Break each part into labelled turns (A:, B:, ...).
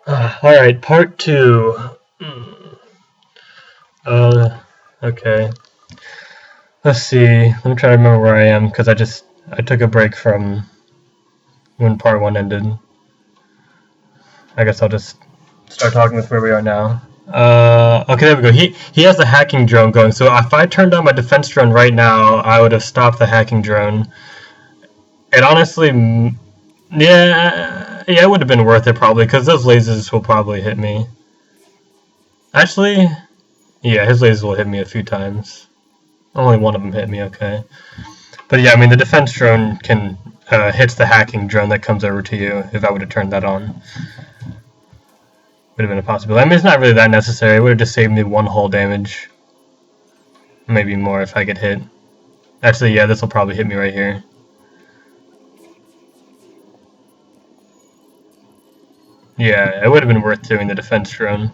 A: Alright, part two. Okay. Let's see. Let me try to remember where I am because I took a break from when part one ended. I guess I'll just start talking with where we are now. Okay, there we go. He has the hacking drone going. So if I turned on my defense drone right now, I would have stopped the hacking drone. It honestly, yeah, it would have been worth it probably because those lasers will probably hit me. Actually, yeah, his lasers will hit me a few times. Only one of them hit me, okay. But yeah, I mean, the defense drone can hits the hacking drone that comes over to you. If I would have turned that on, would have been a possibility. I mean, it's not really that necessary. It would have just saved me one hull damage, maybe more if I get hit. Actually, yeah, this will probably hit me right here. Yeah, it would have been worth doing the defense drone.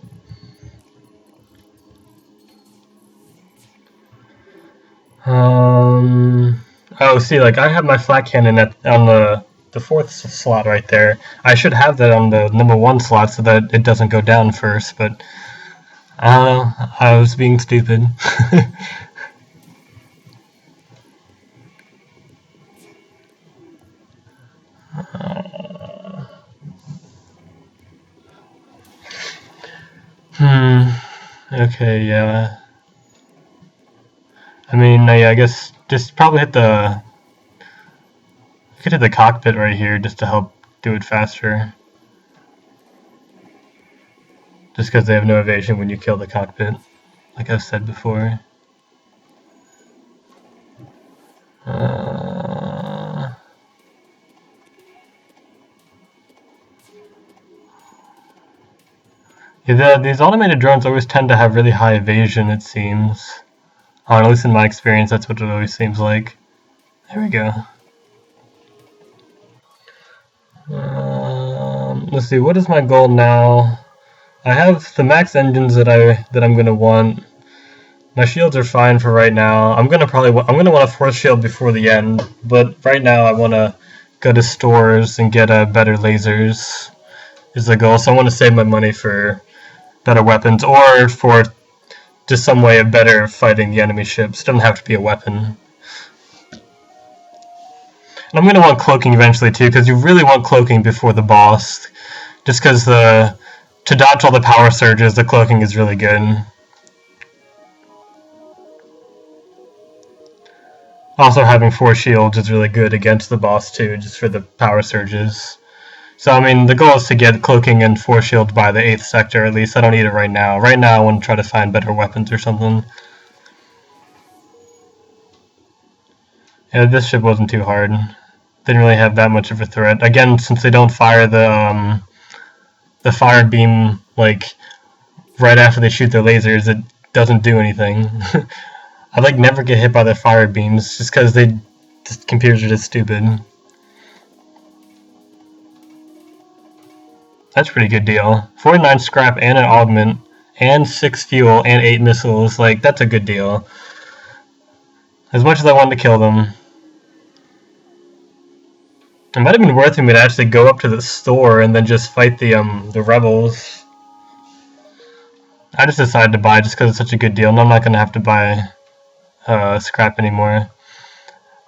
A: Oh, see, like I have my flak cannon on the fourth slot right there. I should have that on the number one slot so that it doesn't go down first, but I don't know. I was being stupid. Okay, yeah. I mean, yeah, I guess just probably hit the cockpit right here just to help do it faster. Just because they have no evasion when you kill the cockpit, like I've said before. Yeah, these automated drones always tend to have really high evasion, it seems. Or at least in my experience, that's what it always seems like. There we go. Let's see, what is my goal now? I have the max engines that I'm gonna want. My shields are fine for right now. I'm gonna want a fourth shield before the end, but right now I want to go to stores and get better lasers. Is the goal. So I want to save my money for better weapons or for just some way of better fighting the enemy ships. It doesn't have to be a weapon. And I'm going to want cloaking eventually too, because you really want cloaking before the boss. Just because to dodge all the power surges, the cloaking is really good. Also, having 4 shields is really good against the boss too, just for the power surges. So, I mean, the goal is to get cloaking and 4 shields by the 8th sector at least. I don't need it right now. Right now, I want to try to find better weapons or something. Yeah, this ship wasn't too hard. Didn't really have that much of a threat. Again, since they don't fire the fire beam like right after they shoot their lasers, it doesn't do anything. I like never get hit by their fire beams just because the computers are just stupid. That's a pretty good deal. 49 scrap and an augment and 6 fuel and 8 missiles. Like, that's a good deal. As much as I wanted to kill them. It might have been worth me to actually go up to the store and then just fight the rebels. I just decided to buy just because it's such a good deal, and I'm not going to have to buy scrap anymore.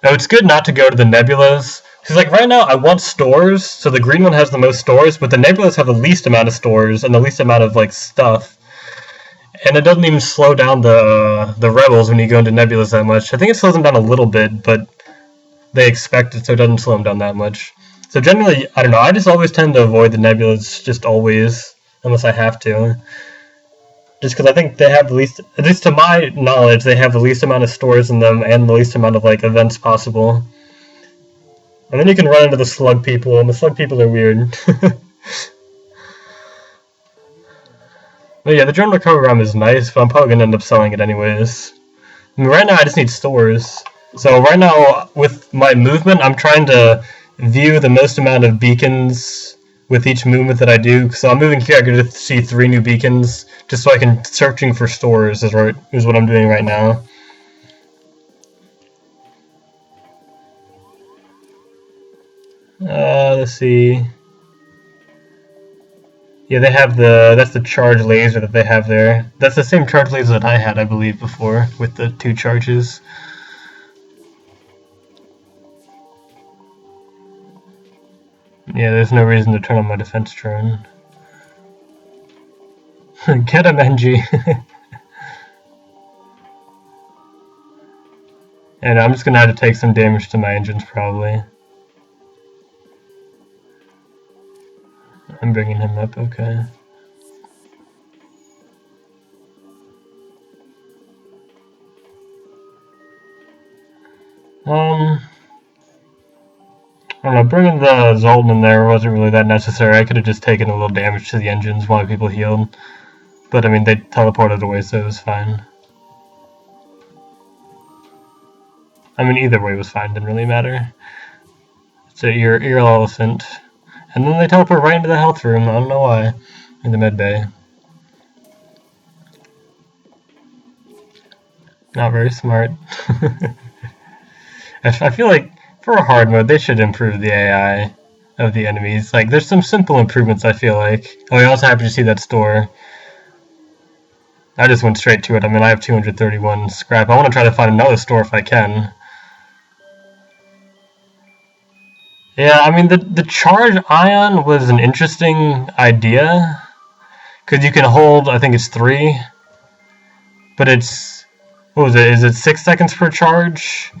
A: Oh, it's good not to go to the nebulas. Because, like, right now I want stores, so the green one has the most stores, but the nebulas have the least amount of stores and the least amount of, like, stuff. And it doesn't even slow down the rebels when you go into nebulas that much. I think it slows them down a little bit, but they expect it, so it doesn't slow them down that much. So generally, I don't know, I just always tend to avoid the nebulas, just always, unless I have to. Just because I think they have the least, at least to my knowledge, they have the least amount of stores in them and the least amount of like events possible. And then you can run into the slug people, and the slug people are weird. But yeah, the drone recovery ROM is nice, but I'm probably gonna end up selling it anyways. I mean, right now I just need stores. So right now, with my movement, I'm trying to view the most amount of beacons with each movement that I do. So I'm moving here, I get to see 3 new beacons, just so I can searching for stores is what I'm doing right now. Let's see. Yeah, they have that's the charge laser that they have there. That's the same charge laser that I had, I believe, before, with the 2 charges. Yeah, there's no reason to turn on my defense drone. Get him, NG! And I'm just gonna have to take some damage to my engines, probably. I'm bringing him up, okay. I don't know, bringing the Zoltan in there wasn't really that necessary. I could have just taken a little damage to the engines while people healed. But I mean, they teleported away, so it was fine. I mean, either way was fine, didn't really matter. So your elephant. And then they teleport right into the health room, I don't know why. In the med bay. Not very smart. I feel like for a hard mode, they should improve the AI of the enemies. Like, there's some simple improvements, I feel like. Oh, you're also happy to see that store. I just went straight to it. I mean, I have 231 scrap. I want to try to find another store if I can. Yeah, I mean, the charge ion was an interesting idea. Because you can hold, I think it's 3. But it's, what was it? Is it 6 seconds per charge?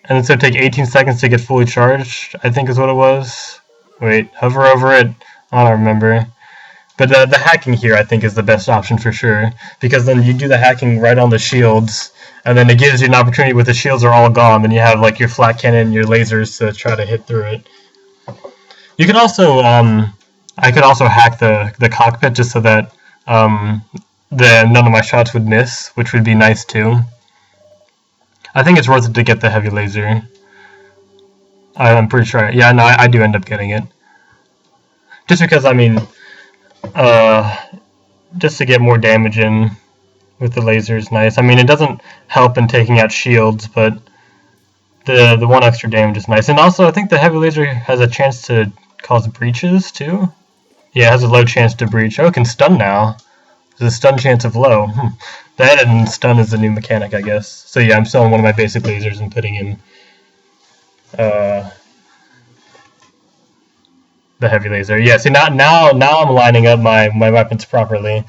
A: And it's going to take 18 seconds to get fully charged, I think is what it was. Wait, hover over it. I don't remember. But the hacking here, I think, is the best option for sure. Because then you do the hacking right on the shields, and then it gives you an opportunity with the shields are all gone. Then you have like your flat cannon and your lasers to try to hit through it. You can also, I could also hack the cockpit just so that none of my shots would miss, which would be nice too. I think it's worth it to get the heavy laser. I'm pretty sure. Yeah, no, I do end up getting it. Just because, I mean, just to get more damage in with the laser is nice. I mean, it doesn't help in taking out shields, but the 1 extra damage is nice. And also, I think the heavy laser has a chance to cause breaches, too. Yeah, it has a low chance to breach. Oh, it can stun now. There's a stun chance of low. That and stun is the new mechanic, I guess. So yeah, I'm selling one of my basic lasers and putting in the heavy laser. Yeah, see now I'm lining up my weapons properly.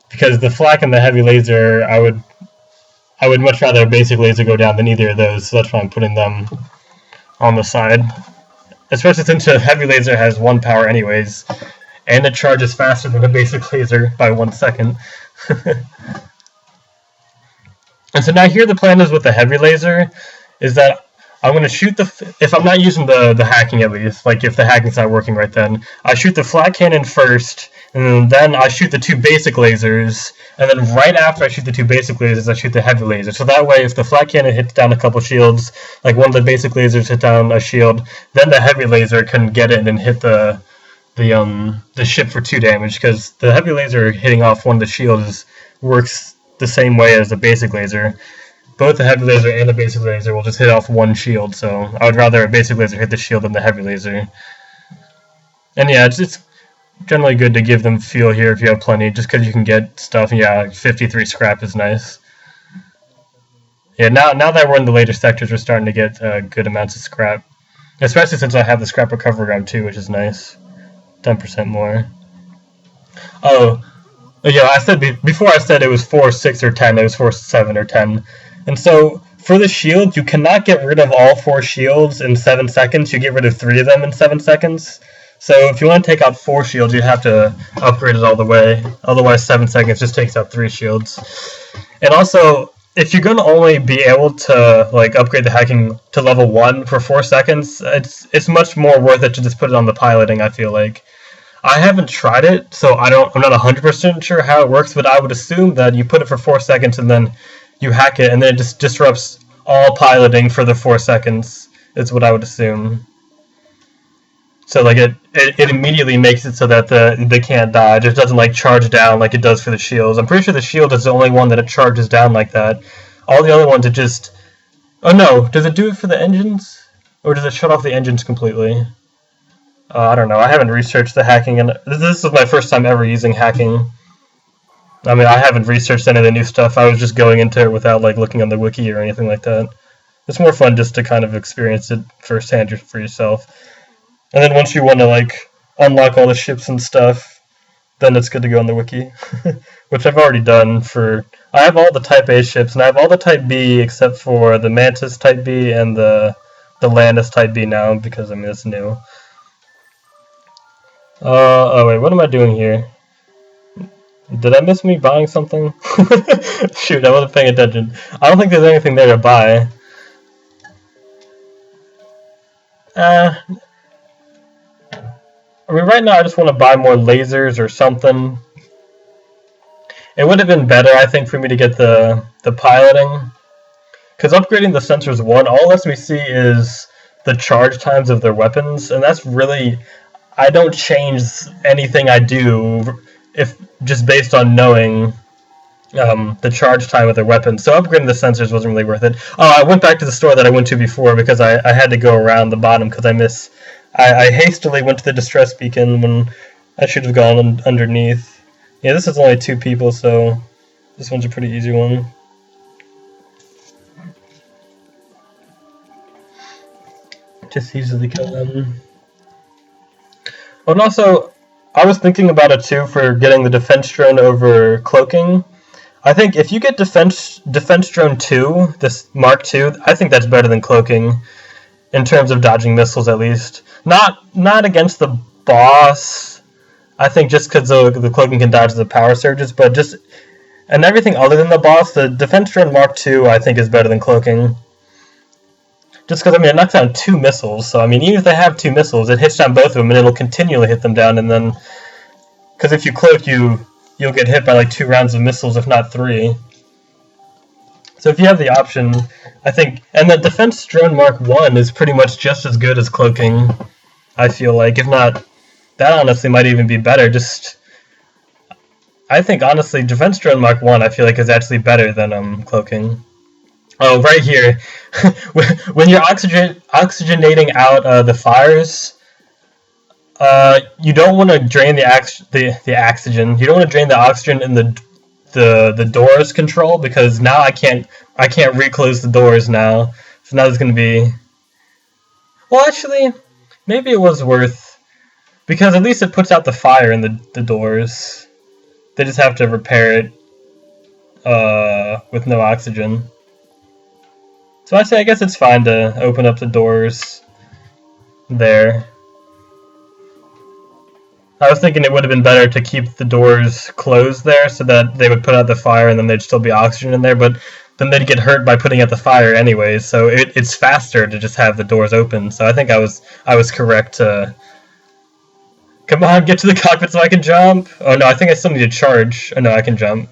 A: Because the flak and the heavy laser, I would much rather a basic laser go down than either of those, so that's why I'm putting them on the side. Especially since the heavy laser has 1 power anyways. And it charges faster than a basic laser by 1 second. And so now here the plan is with the heavy laser, is that I'm going to shoot if I'm not using the hacking at least, like if the hacking's not working right then, I shoot the flat cannon first, and then I shoot the 2 basic lasers, and then right after I shoot the 2 basic lasers, I shoot the heavy laser. So that way, if the flat cannon hits down a couple shields, like one of the basic lasers hit down a shield, then the heavy laser can get in and hit the ship for 2 damage, because the heavy laser hitting off one of the shields works the same way as the basic laser. Both the heavy laser and the basic laser will just hit off 1 shield, so I would rather a basic laser hit the shield than the heavy laser. And yeah, it's generally good to give them fuel here if you have plenty, just because you can get stuff. Yeah, 53 scrap is nice. Yeah, now that we're in the later sectors, we're starting to get good amounts of scrap. Especially since I have the scrap recovery round too, which is nice. 10% more. Oh, yeah, I said before I said it was 4, 6, or 10, it was 4, 7, or 10. And so, for the shield, you cannot get rid of all 4 shields in 7 seconds. You get rid of 3 of them in 7 seconds. So if you want to take out 4 shields, you have to upgrade it all the way. Otherwise, 7 seconds just takes out 3 shields. And also, if you're going to only be able to like upgrade the hacking to level 1 for 4 seconds, it's much more worth it to just put it on the piloting, I feel like. I haven't tried it, so I'm not 100% sure how it works, but I would assume that you put it for 4 seconds and then you hack it, and then it just disrupts all piloting for the 4 seconds, is what I would assume. So like it immediately makes it so that they can't die. It just doesn't like charge down like it does for the shields. I'm pretty sure the shield is the only one that it charges down like that. All the other ones it just... Oh no, does it do it for the engines? Or does it shut off the engines completely? I don't know. I haven't researched the hacking, and this is my first time ever using hacking. I mean, I haven't researched any of the new stuff. I was just going into it without like looking on the wiki or anything like that. It's more fun just to kind of experience it firsthand for yourself. And then once you want to like unlock all the ships and stuff, then it's good to go on the wiki, which I've already done for. I have all the Type A ships, and I have all the Type B except for the Mantis Type B and the Landis Type B now because I mean it's new. Oh wait, what am I doing here? Did I miss me buying something? Shoot, I wasn't paying attention. I don't think there's anything there to buy. I mean, right now I just want to buy more lasers or something. It would have been better, I think, for me to get the piloting. Because upgrading the sensors 1, all it lets me see is the charge times of their weapons, and that's really... I don't change anything I do if just based on knowing the charge time of their weapons. So upgrading the sensors wasn't really worth it. Oh, I went back to the store that I went to before because I had to go around the bottom because I hastily went to the distress beacon when I should have gone underneath. Yeah, this is only 2 people, so this one's a pretty easy one. Just easily kill them. Oh, and also, I was thinking about it too for getting the defense drone over cloaking. I think if you get defense drone 2, this Mark II, I think that's better than cloaking in terms of dodging missiles at least. Not against the boss. I think just because the cloaking can dodge the power surges, but just and everything other than the boss, the defense drone Mark II I think is better than cloaking. Just because, I mean, it knocks down 2 missiles, so, I mean, even if they have 2 missiles, it hits down both of them, and it'll continually hit them down, and then... Because if you cloak, you'll get hit by, like, 2 rounds of missiles, if not 3. So if you have the option, I think... And the Defense Drone Mark I is pretty much just as good as cloaking, I feel like. If not, that honestly might even be better, just... I think, honestly, Defense Drone Mark I feel like is actually better than cloaking. Oh, right here. When you're oxygenating out the fires, you don't want to drain the oxygen. You don't want to drain the oxygen in the doors control because now I can't reclose the doors now. So now there's going to be. Well, actually, maybe it was worth because at least it puts out the fire in the doors. They just have to repair it with no oxygen. So I guess it's fine to open up the doors there. I was thinking it would have been better to keep the doors closed there so that they would put out the fire and then there'd still be oxygen in there, but then they'd get hurt by putting out the fire anyways, so it's faster to just have the doors open. So I think I was correct to... Come on, get to the cockpit so I can jump! Oh no, I think I still need to charge. Oh no, I can jump.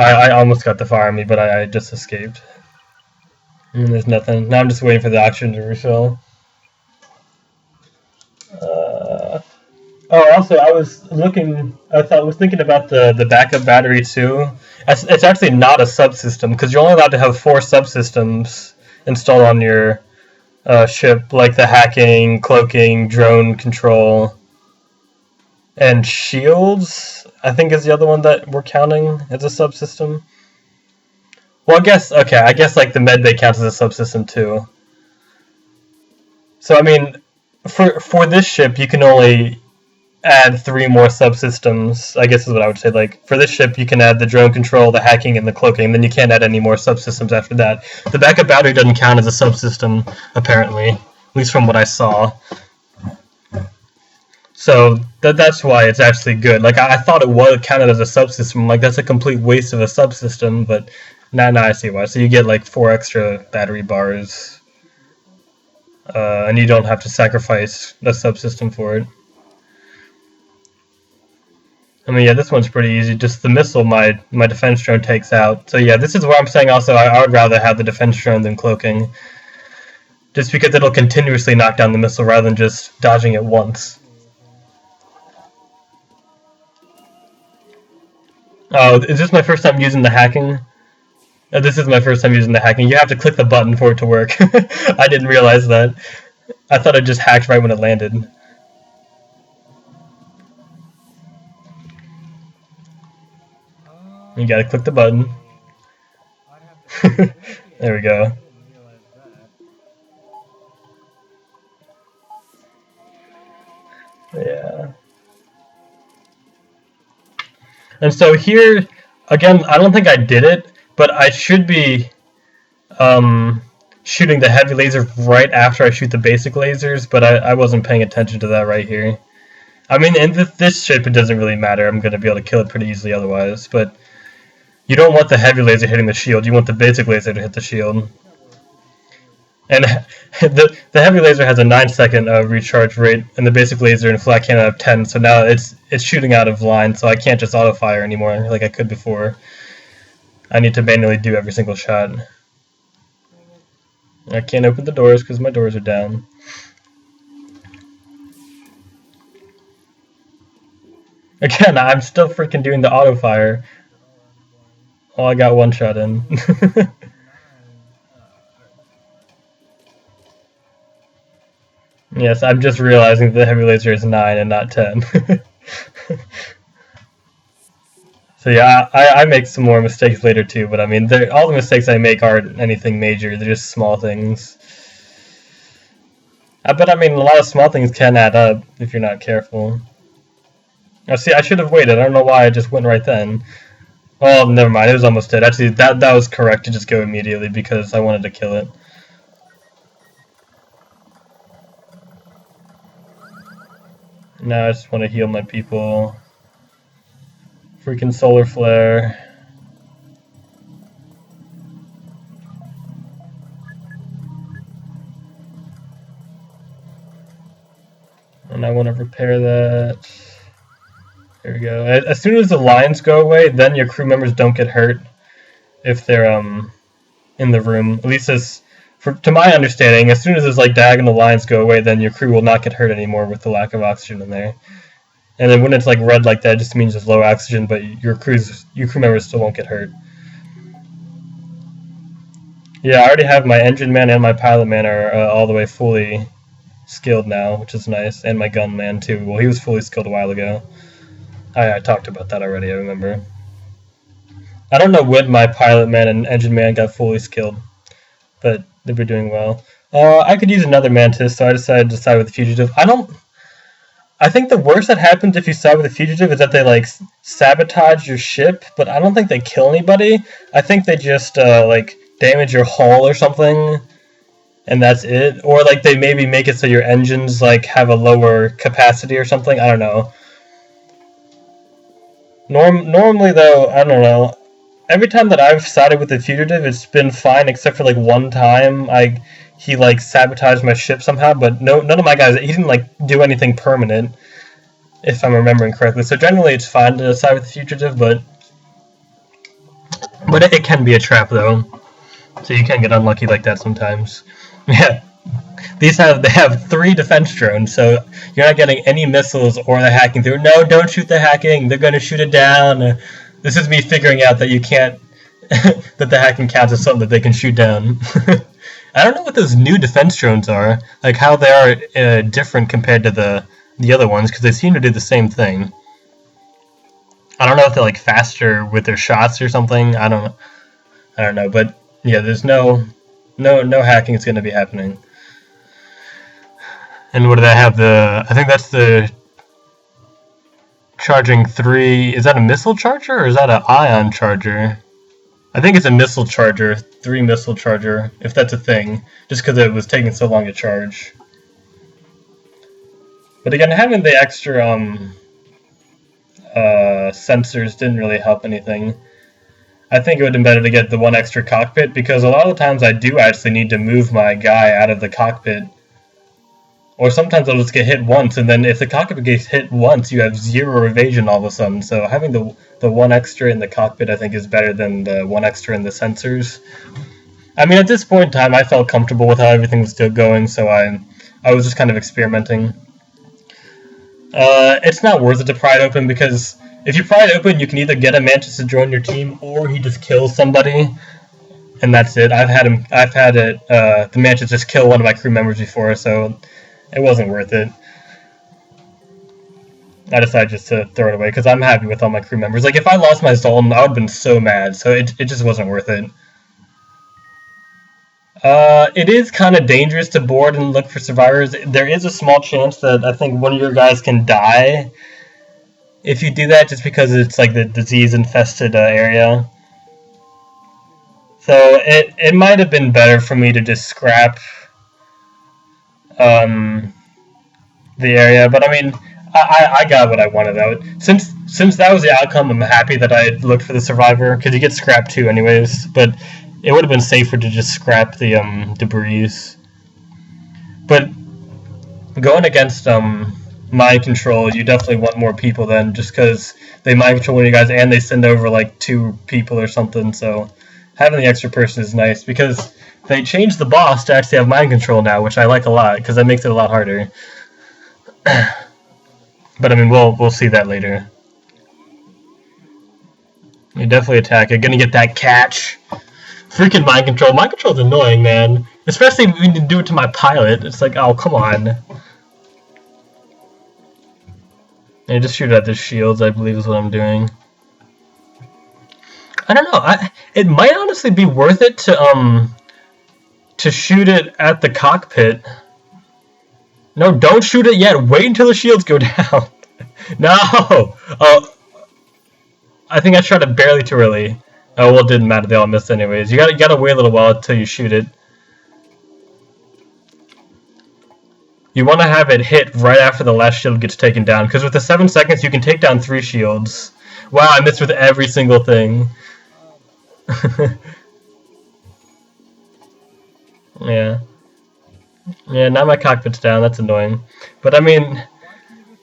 A: I almost got the fire on me, but I just escaped. And there's nothing. Now I'm just waiting for the oxygen to refill. Oh, also, I was thinking about the backup battery too. It's actually not a subsystem, because you're only allowed to have 4 subsystems installed on your ship, like the hacking, cloaking, drone control, and shields. I think is the other one that we're counting as a subsystem. Well, I guess like the medbay counts as a subsystem too. So I mean, for this ship, you can only add 3 more subsystems. I guess is what I would say. Like for this ship, you can add the drone control, the hacking, and the cloaking. And then you can't add any more subsystems after that. The backup battery doesn't count as a subsystem, apparently, at least from what I saw. So that's why it's actually good. Like I thought it was counted as a subsystem. Like that's a complete waste of a subsystem. But now I see why. So you get like 4 extra battery bars, and you don't have to sacrifice a subsystem for it. I mean, yeah, this one's pretty easy. Just the missile, my defense drone takes out. So yeah, this is where I'm saying also I would rather have the defense drone than cloaking, just because it'll continuously knock down the missile rather than just dodging it once. Oh, is this my first time using the hacking? This is my first time using the hacking. You have to click the button for it to work. I didn't realize that. I thought it just hacked right when it landed. You gotta click the button. There we go. Yeah. And so here, again, I don't think I did it, but I should be shooting the heavy laser right after I shoot the basic lasers, but I wasn't paying attention to that right here. I mean, in this shape, it doesn't really matter. I'm going to be able to kill it pretty easily otherwise, but you don't want the heavy laser hitting the shield. You want the basic laser to hit the shield. And the heavy laser has a 9-second recharge rate, and the basic laser and flat cannon have 10. So now it's shooting out of line, so I can't just auto fire anymore like I could before. I need to manually do every single shot. I can't open the doors because my doors are down. Again, I'm still freaking doing the auto fire. Oh, I got one shot in. Yes, I'm just realizing the heavy laser is 9 and not 10. So yeah, I make some more mistakes later too, but I mean, all the mistakes I make aren't anything major, they're just small things. But I mean, a lot of small things can add up if you're not careful. Oh, see, I should have waited, I don't know why I just went right then. Oh, never mind, it was almost dead. Actually, that was correct to just go immediately because I wanted to kill it. Now I just want to heal my people. Freaking solar flare. And I want to repair that. There we go. As soon as the lines go away, then your crew members don't get hurt if they're in the room. At least to my understanding, as soon as those like diagonal lines go away, then your crew will not get hurt anymore with the lack of oxygen in there. And then when it's like red like that, it just means it's low oxygen, but your crew members still won't get hurt. Yeah, I already have my engine man and my pilot man are all the way fully skilled now, which is nice, and my gun man too. Well, he was fully skilled a while ago. I talked about that already, I remember. I don't know when my pilot man and engine man got fully skilled, but they were doing well. I could use another mantis, so I decided to side with the fugitive. I think the worst that happens if you side with a fugitive is that they like sabotage your ship, but I don't think they kill anybody. I think they just like damage your hull or something, and that's it. Or like they maybe make it so your engines like have a lower capacity or something. I don't know. Normally though, I don't know. Every time that I've sided with the fugitive, it's been fine except for like one time he like sabotaged my ship somehow, but none of my guys, he didn't like do anything permanent, if I'm remembering correctly. So generally it's fine to side with the fugitive, but it can be a trap though. So you can get unlucky like that sometimes. Yeah. They have 3 defense drones, so you're not getting any missiles or the hacking through. No, don't shoot the hacking. They're going to shoot it down. This is me figuring out that you can't that the hacking counts as something that they can shoot down. I don't know what those new defense drones are, like how they are different compared to the other ones, because they seem to do the same thing. I don't know if they're like faster with their shots or something. I don't know, but yeah, there's no hacking is going to be happening. And what do they have? I think that's the charging 3. Is that a missile charger or is that an ion charger? I think it's a missile charger, 3 missile charger, if that's a thing, just because it was taking so long to charge. But again, having the extra sensors didn't really help anything. I think it would have been better to get the 1 extra cockpit, because a lot of the times I do actually need to move my guy out of the cockpit. Or sometimes I'll just get hit once, and then if the cockpit gets hit once, you have 0 evasion all of a sudden. So having the 1 extra in the cockpit, I think, is better than the 1 extra in the sensors. I mean, at this point in time, I felt comfortable with how everything was still going, so I was just kind of experimenting. It's not worth it to pry it open, because if you pry it open, you can either get a Mantis to join your team, or he just kills somebody. and that's it. I've had the Mantis just kill one of my crew members before, so it wasn't worth it. I decided just to throw it away because I'm happy with all my crew members. Like, if I lost my Zoltan, I would have been so mad, so it just wasn't worth it. It is kind of dangerous to board and look for survivors. There is a small chance that I think one of your guys can die if you do that, just because it's like the disease-infested area. So it might have been better for me to just scrap the area, but I mean, I got what I wanted out. Since that was the outcome, I'm happy that I looked for the survivor, because you get scrapped too anyways, but it would have been safer to just scrap the debris. But going against mind control, you definitely want more people then, just because they mind control one of you guys and they send over like 2 people or something, so having the extra person is nice, because they changed the boss to actually have mind control now, which I like a lot, because that makes it a lot harder. But I mean, we'll see that later. You definitely attack. You're gonna get that catch. Freaking mind control. Mind control is annoying, man. Especially when you do it to my pilot. It's like, oh, come on. And just shoot at the shields, I believe is what I'm doing. I don't know. It might honestly be worth it to shoot it at the cockpit. No, don't shoot it yet. Wait until the shields go down. No! Oh, I think I shot it barely too early. Oh, well, it didn't matter. They all missed anyways. You gotta wait a little while until you shoot it. You want to have it hit right after the last shield gets taken down, because with the 7 seconds, you can take down 3 shields. Wow, I missed with every single thing. Yeah. Yeah, now my cockpit's down. That's annoying. But I mean,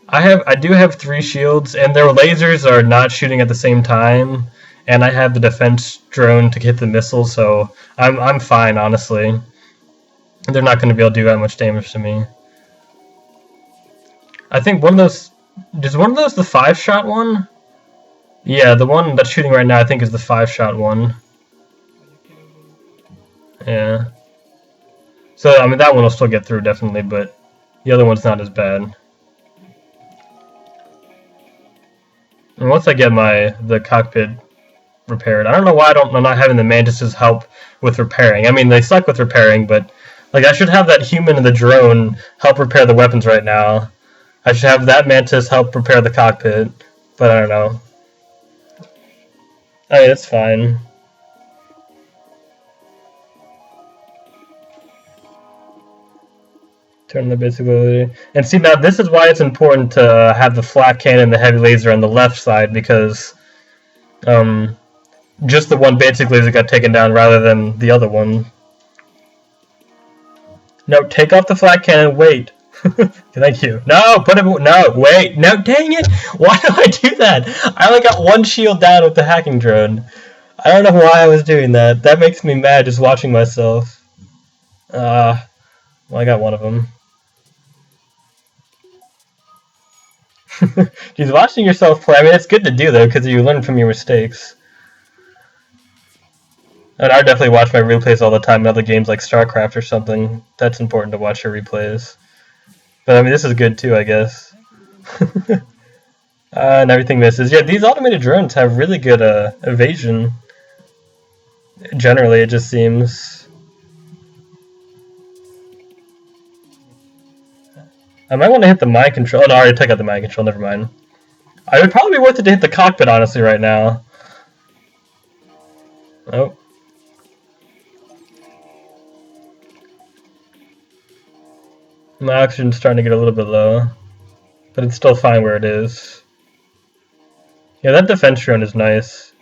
A: I do have 3 shields, and their lasers are not shooting at the same time, and I have the defense drone to hit the missile, so I'm fine, honestly. They're not going to be able to do that much damage to me. I think one of those... Is one of those the 5-shot one? Yeah, the one that's shooting right now I think is the 5-shot one. Yeah. So, I mean, that one will still get through, definitely, but the other one's not as bad. And once I get the cockpit repaired, I don't know why I'm not having the Mantises help with repairing. I mean, they suck with repairing, but like I should have that human and the drone help repair the weapons right now. I should have that Mantis help repair the cockpit, but I don't know. I mean, it's fine. Turn the basic ability. And see, now this is why it's important to have the flat cannon and the heavy laser on the left side, because just the one basic laser got taken down rather than the other one. No, take off the flat cannon, wait. Thank you. No, put it, no, wait, no, dang it! Why do I do that? I only got 1 shield down with the hacking drone. I don't know why I was doing that. That makes me mad just watching myself. Well, I got one of them. Geez, watching yourself play, I mean, it's good to do, though, because you learn from your mistakes. And I definitely watch my replays all the time in other games like StarCraft or something. That's important to watch your replays. But, I mean, this is good, too, I guess. And everything misses. Yeah, these automated drones have really good evasion. Generally, it just seems. I might want to hit the mind control. Oh, no, I already took out the mind control. Never mind. I would probably be worth it to hit the cockpit, honestly, right now. Oh. My oxygen's starting to get a little bit low. But it's still fine where it is. Yeah, that defense drone is nice.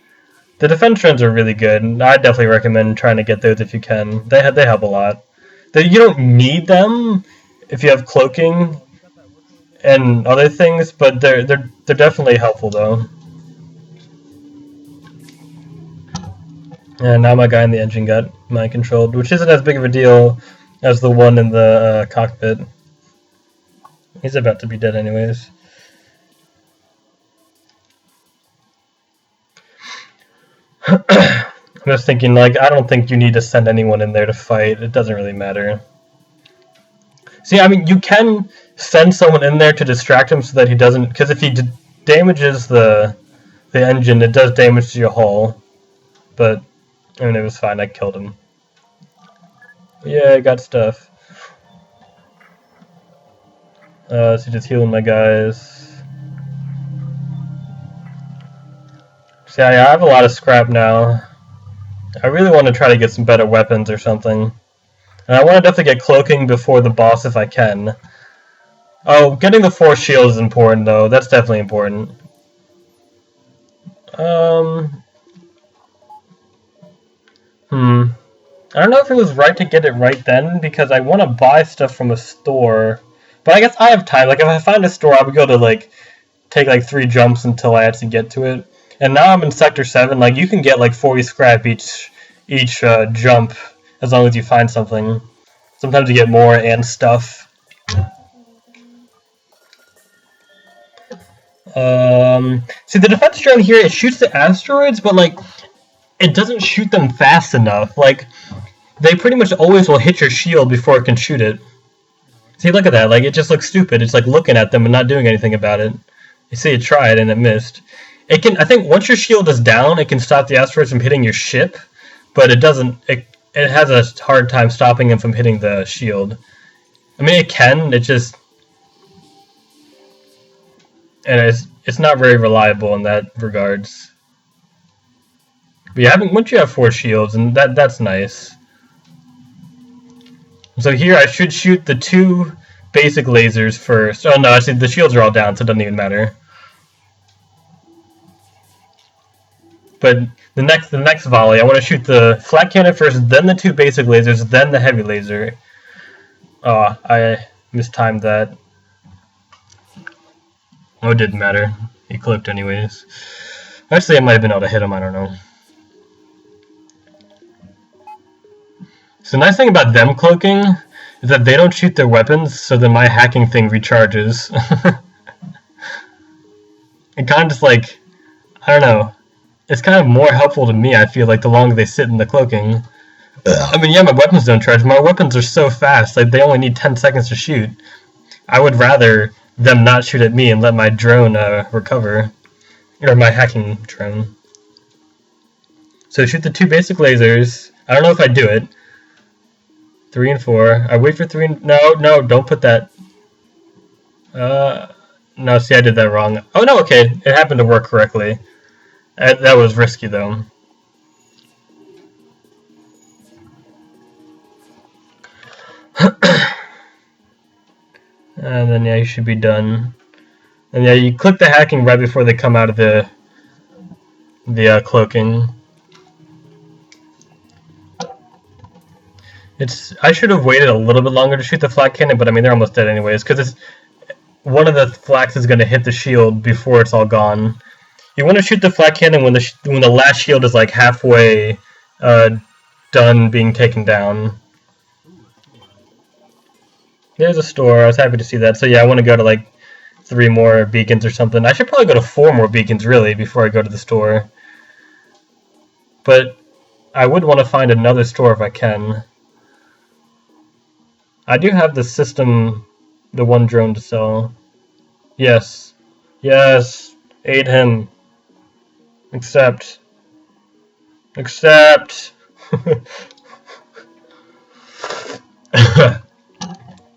A: The defense drones are really good, and I definitely recommend trying to get those if you can. They help a lot. You don't need them if you have cloaking and other things, but they're definitely helpful though. And now my guy in the engine got mind controlled, which isn't as big of a deal as the one in the cockpit. He's about to be dead anyways. I'm just thinking, like, I don't think you need to send anyone in there to fight. It doesn't really matter. See, I mean, you can send someone in there to distract him so that he doesn't... Because if he damages the engine, it does damage to your hull. But, I mean, it was fine. I killed him. Yeah, I got stuff. So just healing my guys. See, I have a lot of scrap now. I really want to try to get some better weapons or something. And I want to definitely get cloaking before the boss if I can. Oh, getting the 4 shields is important, though. That's definitely important. I don't know if it was right to get it right then, because I want to buy stuff from a store. But I guess I have time. Like, if I find a store, I would go to, like, take, like, 3 jumps until I actually get to it. And now I'm in Sector 7. Like, you can get, like, 40 scrap each jump, as long as you find something. Sometimes you get more and stuff. See, the defense drone here, it shoots the asteroids, but, like, it doesn't shoot them fast enough. Like, they pretty much always will hit your shield before it can shoot it. See, look at that. Like, it just looks stupid. It's like looking at them and not doing anything about it. You see, it tried and it missed. It can, I think once your shield is down, it can stop the asteroids from hitting your ship, but it doesn't, it has a hard time stopping them from hitting the shield. I mean, it can, it just, and it's not very reliable in that regards. But yeah, once you have 4 shields, and that's nice. So here I should shoot the 2 basic lasers first. Oh no, actually the shields are all down, so it doesn't even matter. But the next volley, I want to shoot the flat cannon first, then the 2 basic lasers, then the heavy laser. Oh, I mistimed that. Oh, it didn't matter. He clipped anyways. Actually, I might have been able to hit him, I don't know. So the nice thing about them cloaking is that they don't shoot their weapons, so then my hacking thing recharges. It kind of just like, I don't know, it's kind of more helpful to me, I feel like, the longer they sit in the cloaking. I mean, yeah, my weapons don't charge. My weapons are so fast, like, they only need 10 seconds to shoot. I would rather them not shoot at me and let my drone recover. Or my hacking drone. So shoot the 2 basic lasers. I don't know if I do it. 3 and 4. I wait for 3 and... No, don't put that. No, see, I did that wrong. Oh, no, okay. It happened to work correctly. That was risky, though. And then, yeah, you should be done. And, yeah, you click the hacking right before they come out of the cloaking. I should have waited a little bit longer to shoot the flak cannon, but I mean, they're almost dead anyways, because one of the flaks is going to hit the shield before it's all gone. You want to shoot the flak cannon when the last shield is like halfway done being taken down. There's a store. I was happy to see that. So yeah, I want to go to like 3 more beacons or something. I should probably go to 4 more beacons really before I go to the store. But I would want to find another store if I can. I do have the system, the 1 drone to sell. Yes. Yes. Aid him. Accept. Accept.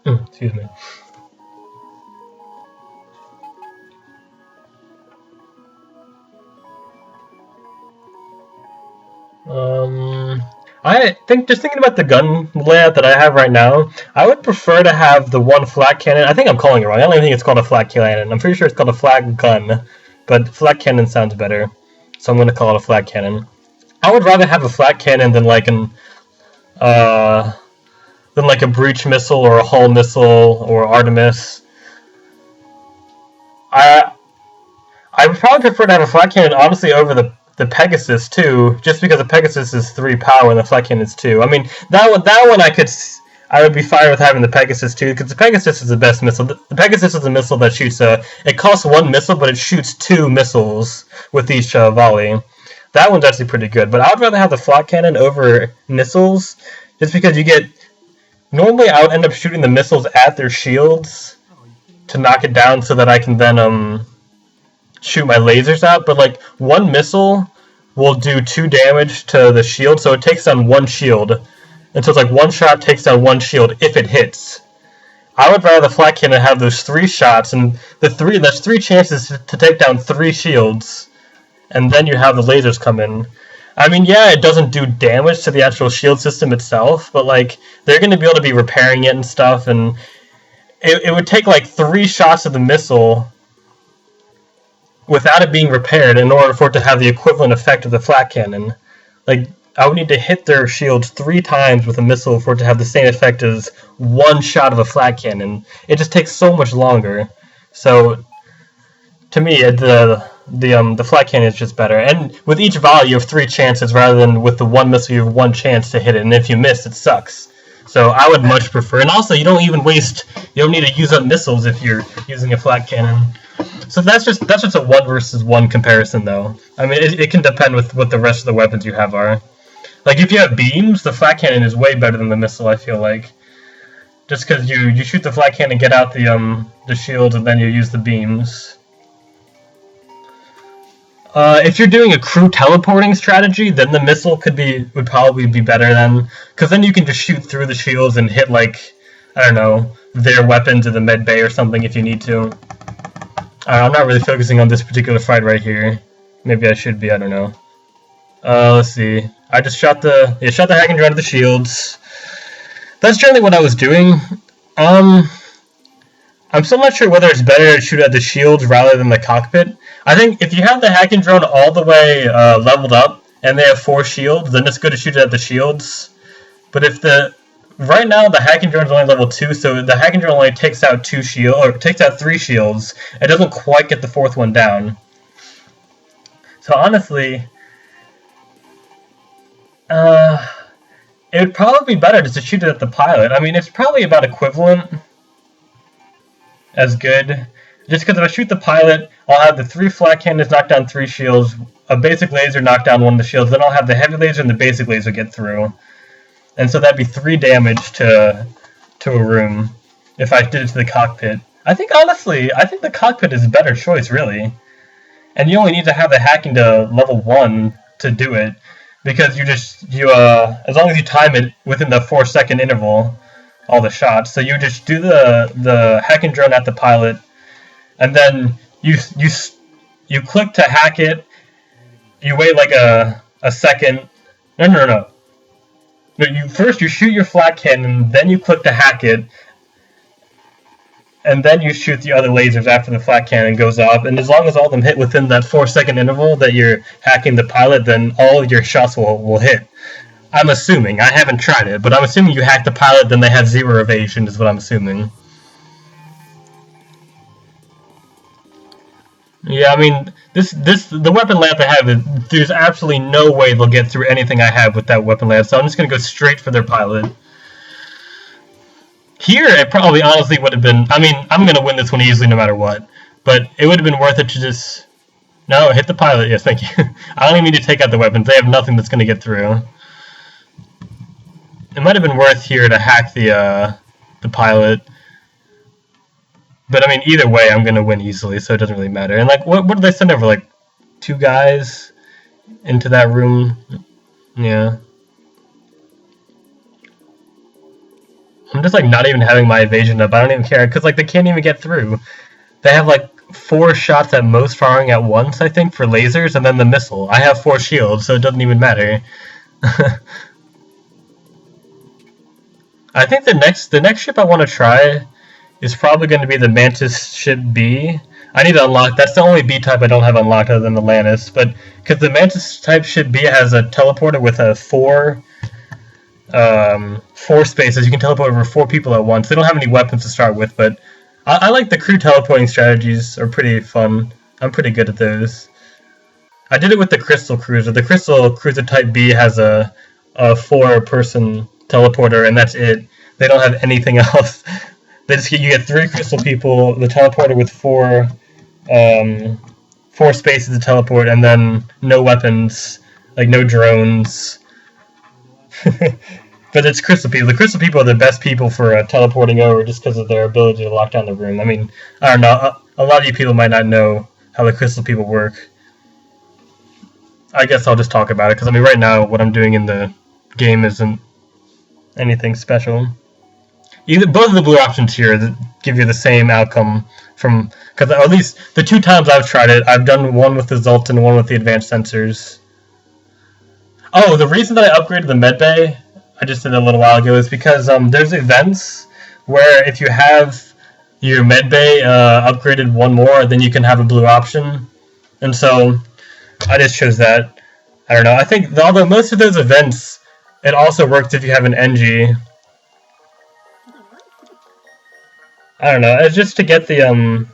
A: Excuse me. I think, just thinking about the gun layout that I have right now, I would prefer to have the 1 flak cannon. I think I'm calling it wrong. I don't even think it's called a flak cannon. I'm pretty sure it's called a flak gun, but flak cannon sounds better, so I'm going to call it a flak cannon. I would rather have a flak cannon than like a breach missile or a hull missile or Artemis. I would probably prefer to have a flak cannon, honestly, over the Pegasus too, just because the Pegasus is 3 power and the flak cannon is 2. I mean, that one I would be fine with having the Pegasus too, because the Pegasus is the best missile. The Pegasus is a missile that shoots it costs 1 missile, but it shoots 2 missiles with each volley. That one's actually pretty good, but I would rather have the flak cannon over missiles, just because you get... Normally, I would end up shooting the missiles at their shields to knock it down so that I can then shoot my lasers out, but like one missile will do 2 damage to the shield, so it takes down 1 shield. And so it's like 1 shot takes down 1 shield if it hits. I would rather the flak cannon have those 3 shots, and that's 3 chances to take down 3 shields, and then you have the lasers come in. I mean, yeah, it doesn't do damage to the actual shield system itself, but like they're going to be able to be repairing it and stuff, and it would take like 3 shots of the missile without it being repaired in order for it to have the equivalent effect of the flak cannon. Like, I would need to hit their shields 3 times with a missile for it to have the same effect as 1 shot of a flak cannon. It just takes so much longer. So, to me, the flak cannon is just better. And with each volley, you have 3 chances rather than with the 1 missile, you have 1 chance to hit it. And if you miss, it sucks. So I would much prefer. And also, you don't need to use up missiles if you're using a flak cannon. So that's just a 1 versus 1 comparison, though. I mean, it can depend with what the rest of the weapons you have are. Like, if you have beams, the flak cannon is way better than the missile, I feel like. Just because you shoot the flak cannon, get out the shields, and then you use the beams. If you're doing a crew teleporting strategy, then the missile would probably be better then. Because then you can just shoot through the shields and hit, like, I don't know, their weapons in the med bay or something if you need to. I'm not really focusing on this particular fight right here. Maybe I should be, I don't know. Let's see. I just shot the hacking drone at the shields. That's generally what I was doing. I'm still not sure whether it's better to shoot at the shields rather than the cockpit. I think if you have the hacking drone all the way leveled up and they have 4 shields, then it's good to shoot it at the shields. But if right now the hacking drone is only level 2, so the hacking drone only takes out 3 shields. It doesn't quite get the 4th one down. So honestly, it would probably be better just to shoot it at the pilot. I mean, it's probably about equivalent as good. Just because if I shoot the pilot, I'll have the 3 flak cannons knock down 3 shields, a basic laser knock down 1 of the shields, then I'll have the heavy laser and the basic laser get through. And so that'd be 3 damage to a room if I did it to the cockpit. Honestly, I think the cockpit is a better choice, really. And you only need to have the hacking to level 1 to do it. Because as long as you time it within the 4-second interval, all the shots. So you just do the hacking drone at the pilot, and then you click to hack it. You wait like a second. No. First you shoot your flak cannon, then you click to hack it, and then you shoot the other lasers after the flak cannon goes off. And as long as all of them hit within that 4-second interval that you're hacking the pilot, then all of your shots will hit. I'm assuming. I haven't tried it, but I'm assuming you hack the pilot, then they have 0 evasion, is what I'm assuming. Yeah, I mean, the weapon layout they have, there's absolutely no way they'll get through anything I have with that weapon layout, so I'm just going to go straight for their pilot. Here, it probably honestly would have been... I mean, I'm going to win this one easily no matter what, but it would have been worth it to just... No, hit the pilot. Yes, thank you. I don't even need to take out the weapons. They have nothing that's going to get through. It might have been worth here to hack the pilot. But, I mean, either way, I'm going to win easily, so it doesn't really matter. And, like, what did they send over? Like, 2 guys into that room? Yeah. I'm just, like, not even having my evasion up. I don't even care, because, like, they can't even get through. They have, like, 4 shots at most firing at once, I think, for lasers, and then the missile. I have 4 shields, so it doesn't even matter. I think the next ship I want to try is probably going to be the Mantis ship B. I need to unlock... That's the only B type I don't have unlocked other than Atlantis, but... Because the Mantis type ship B has a teleporter with a 4 spaces. You can teleport over 4 people at once. They don't have any weapons to start with, but... I like the crew teleporting strategies. Are pretty fun. I'm pretty good at those. I did it with the Crystal Cruiser. The Crystal Cruiser Type B has a 4-person teleporter, and that's it. They don't have anything else. You get 3 crystal people, the teleporter with 4 spaces to teleport, and then no weapons. like no drones. But it's crystal people. The crystal people are the best people for teleporting over just because of their ability to lock down the room. I mean, I don't know. A lot of you people might not know how the crystal people work. I guess I'll just talk about it because I mean, right now what I'm doing in the game isn't anything special. Both of the blue options here give you the same outcome from, because at least the 2 times I've tried it, I've done one with the Zult and one with the advanced sensors. Oh, the reason that I upgraded the medbay, I just did it a little while ago, is because there's events where if you have your medbay upgraded 1 more, then you can have a blue option. And so I just chose that. I don't know. I think although most of those events, it also works if you have an NG. I don't know. It's just to get the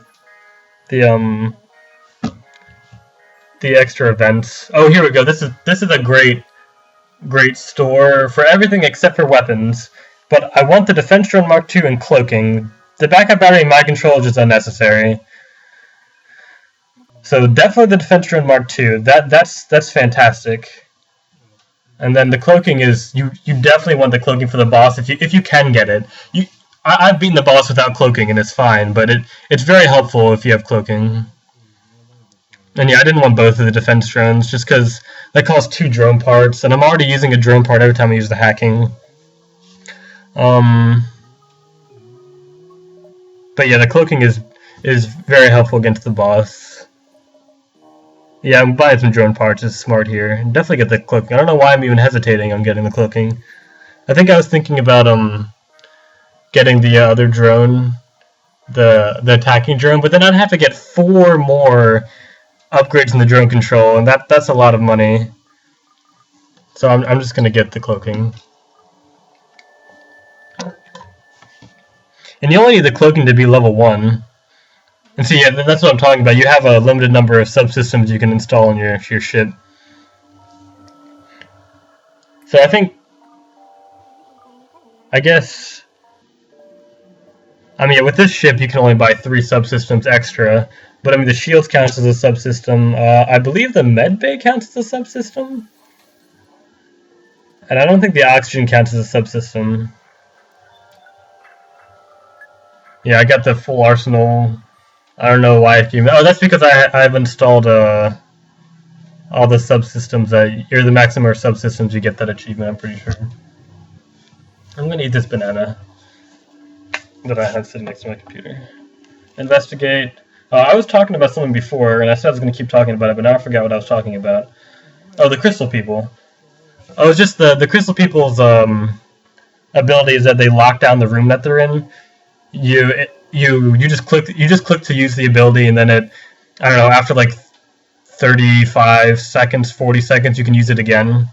A: extra events. Oh, here we go. This is a great store for everything except for weapons. But I want the defense drone Mark II and cloaking. The backup battery mind control is just unnecessary. So definitely the defense drone Mark II. That's fantastic. And then the cloaking is you definitely want the cloaking for the boss if you can get it. I've beaten the boss without cloaking and it's fine, but it's very helpful if you have cloaking. And yeah, I didn't want both of the defense drones just because that costs 2 drone parts, and I'm already using a drone part every time I use the hacking. But yeah, the cloaking is very helpful against the boss. Yeah, I'm buying some drone parts. It's smart here. Definitely get the cloaking. I don't know why I'm even hesitating on getting the cloaking. I think I was thinking about getting the other drone, the attacking drone, but then I'd have to get 4 more upgrades in the drone control, and that's a lot of money. So I'm just gonna get the cloaking. And you only need the cloaking to be level 1. And see, yeah, that's what I'm talking about. You have a limited number of subsystems you can install in your ship. So I guess, I mean, with this ship, you can only buy 3 subsystems extra. But I mean, the shields counts as a subsystem. I believe the medbay counts as a subsystem. And I don't think the oxygen counts as a subsystem. Yeah, I got the full arsenal. I don't know why it gave me... Oh, that's because I've installed all the subsystems that... You're the maximum of subsystems, you get that achievement, I'm pretty sure. I'm going to eat this banana that I have sitting next to my computer. Investigate. I was talking about something before, and I said I was going to keep talking about it, but now I forgot what I was talking about. Oh, the crystal people. Oh, it's just the crystal people's ability is that they lock down the room that they're in. You just click to use the ability, and then I don't know, after like 35 seconds, 40 seconds, you can use it again.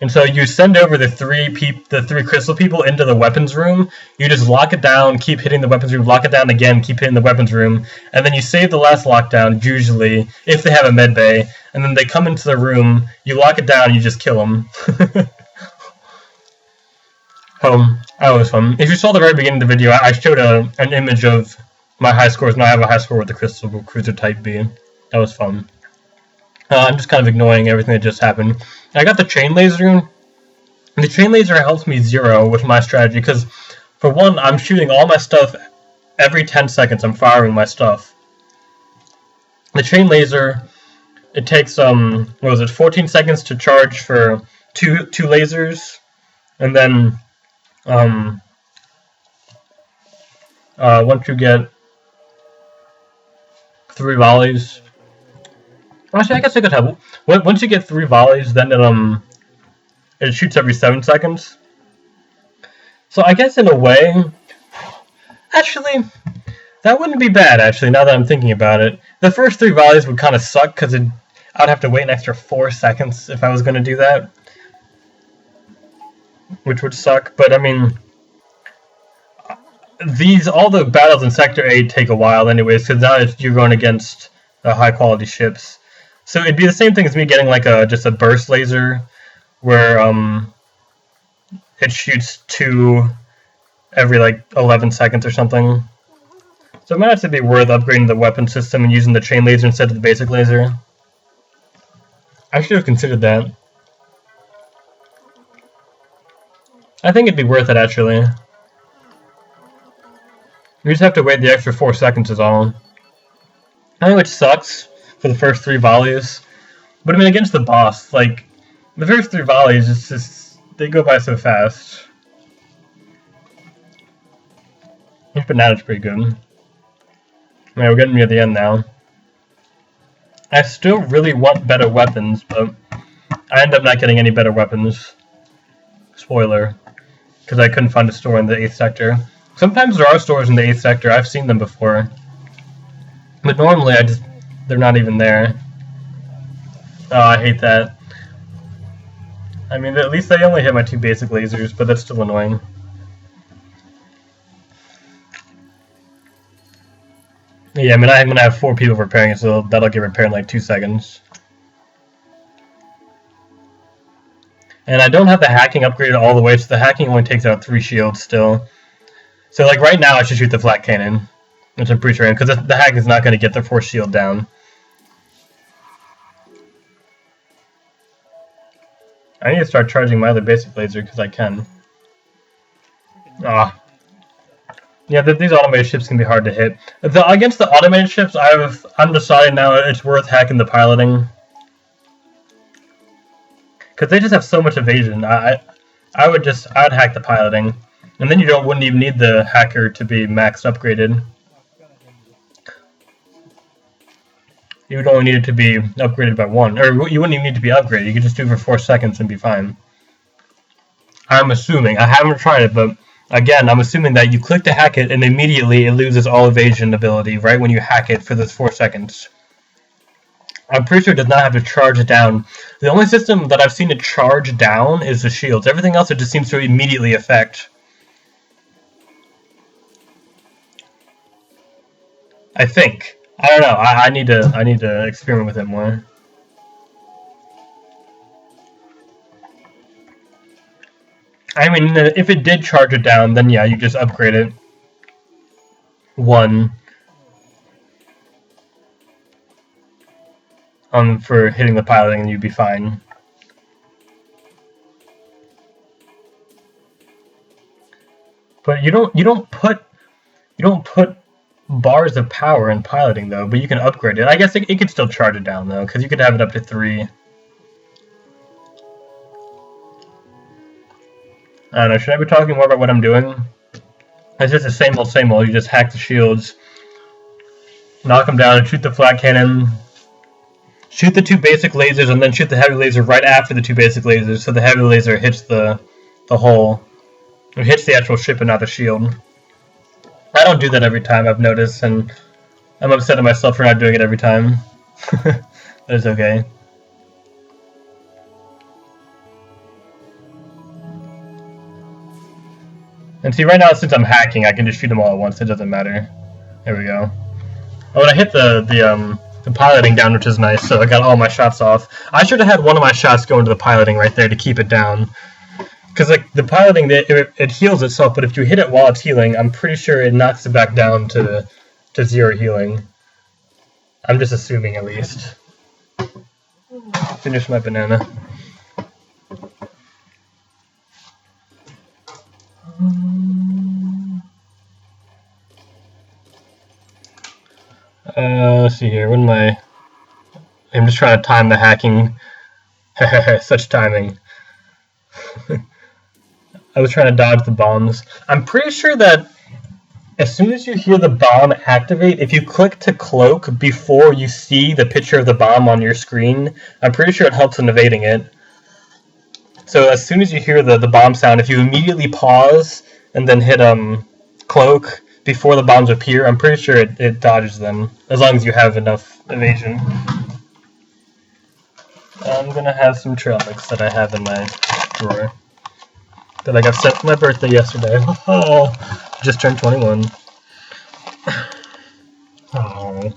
A: And so you send over the three crystal people into the weapons room. You just lock it down, keep hitting the weapons room, lock it down again, keep hitting the weapons room, and then you save the last lockdown, usually, if they have a med bay, and then they come into the room, you lock it down, and you just kill them. That was fun. If you saw the very beginning of the video, I showed an image of my high scores, and I have a high score with the Crystal Cruiser Type B. That was fun. I'm just kind of ignoring everything that just happened. I got the chain laser. The chain laser helps me 0 with my strategy, because, for one, I'm shooting all my stuff every 10 seconds. I'm firing my stuff. The chain laser, it takes, 14 seconds to charge for two lasers, and then, once you get 3 volleys... Actually, I guess I could have... Once you get 3 volleys, then it shoots every 7 seconds. So I guess in a way... Actually, that wouldn't be bad, actually, now that I'm thinking about it. The first 3 volleys would kind of suck, because I'd have to wait an extra 4 seconds if I was going to do that. Which would suck, but I mean... all the battles in Sector 8 take a while anyways, because now you're going against high-quality ships. So it'd be the same thing as me getting like just a burst laser, where it shoots 2 every like 11 seconds or something. So it might have to be worth upgrading the weapon system and using the chain laser instead of the basic laser. I should have considered that. I think it'd be worth it, actually. You just have to wait the extra 4 seconds is all. I know it sucks for the first 3 volleys, but I mean, against the boss, like, the first 3 volleys, it's just, they go by so fast. This banana's pretty good. Alright, we're getting near the end now. I still really want better weapons, but I end up not getting any better weapons. Spoiler. Because I couldn't find a store in the 8th sector. Sometimes there are stores in the 8th sector, I've seen them before. But normally they're not even there. Oh, I hate that. I mean, at least I only hit my 2 basic lasers, but that's still annoying. Yeah, I mean, I'm gonna have 4 people repairing it, so that'll get repaired in like 2 seconds. And I don't have the hacking upgraded all the way, so the hacking only takes out 3 shields still. So, like, right now I should shoot the flat cannon, which I'm pretty sure I am, because the hack is not going to get the 4th shield down. I need to start charging my other basic laser, because I can. Ah. Yeah, these automated ships can be hard to hit. Against the automated ships, I'm deciding now it's worth hacking the piloting. Because they just have so much evasion. I'd hack the piloting. And then you wouldn't even need the hacker to be max upgraded. You would only need it to be upgraded by 1. Or you wouldn't even need to be upgraded. You could just do it for 4 seconds and be fine. I'm assuming. I haven't tried it, but again, I'm assuming that you click to hack it and immediately it loses all evasion ability right when you hack it for those 4 seconds. I'm pretty sure it does not have to charge down. The only system that I've seen it charge down is the shields. Everything else it just seems to immediately affect. I think. I don't know. I need to experiment with it more. I mean, if it did charge it down, then yeah, you just upgrade it 1 for hitting the piloting, and you'd be fine. But you don't put bars of power in piloting though, but you can upgrade it. I guess it could still charge it down though, because you could have it up to 3. I don't know, should I be talking more about what I'm doing? It's just the same old, you just hack the shields, knock them down, shoot the flat cannon, shoot the 2 basic lasers, and then shoot the heavy laser right after the 2 basic lasers, so the heavy laser hits the hull. It hits the actual ship and not the shield. I don't do that every time, I've noticed, and I'm upset at myself for not doing it every time. But it's okay. And see, right now, since I'm hacking, I can just shoot them all at once, it doesn't matter. There we go. Oh, and I hit the piloting down, which is nice, so I got all my shots off. I should have had one of my shots go into the piloting right there to keep it down. Because, like, the piloting, it heals itself, but if you hit it while it's healing, I'm pretty sure it knocks it back down to 0 healing. I'm just assuming, at least. Finish my banana. Let's see here. What am I? I'm just trying to time the hacking. Such timing. I was trying to dodge the bombs. I'm pretty sure that as soon as you hear the bomb activate, if you click to cloak before you see the picture of the bomb on your screen, I'm pretty sure it helps in evading it. So as soon as you hear the bomb sound, if you immediately pause and then hit cloak before the bombs appear, I'm pretty sure it dodges them, as long as you have enough evasion. I'm gonna have some trail mix that I have in my drawer that I got sent for my birthday yesterday. Oh, just turned 21. Oh.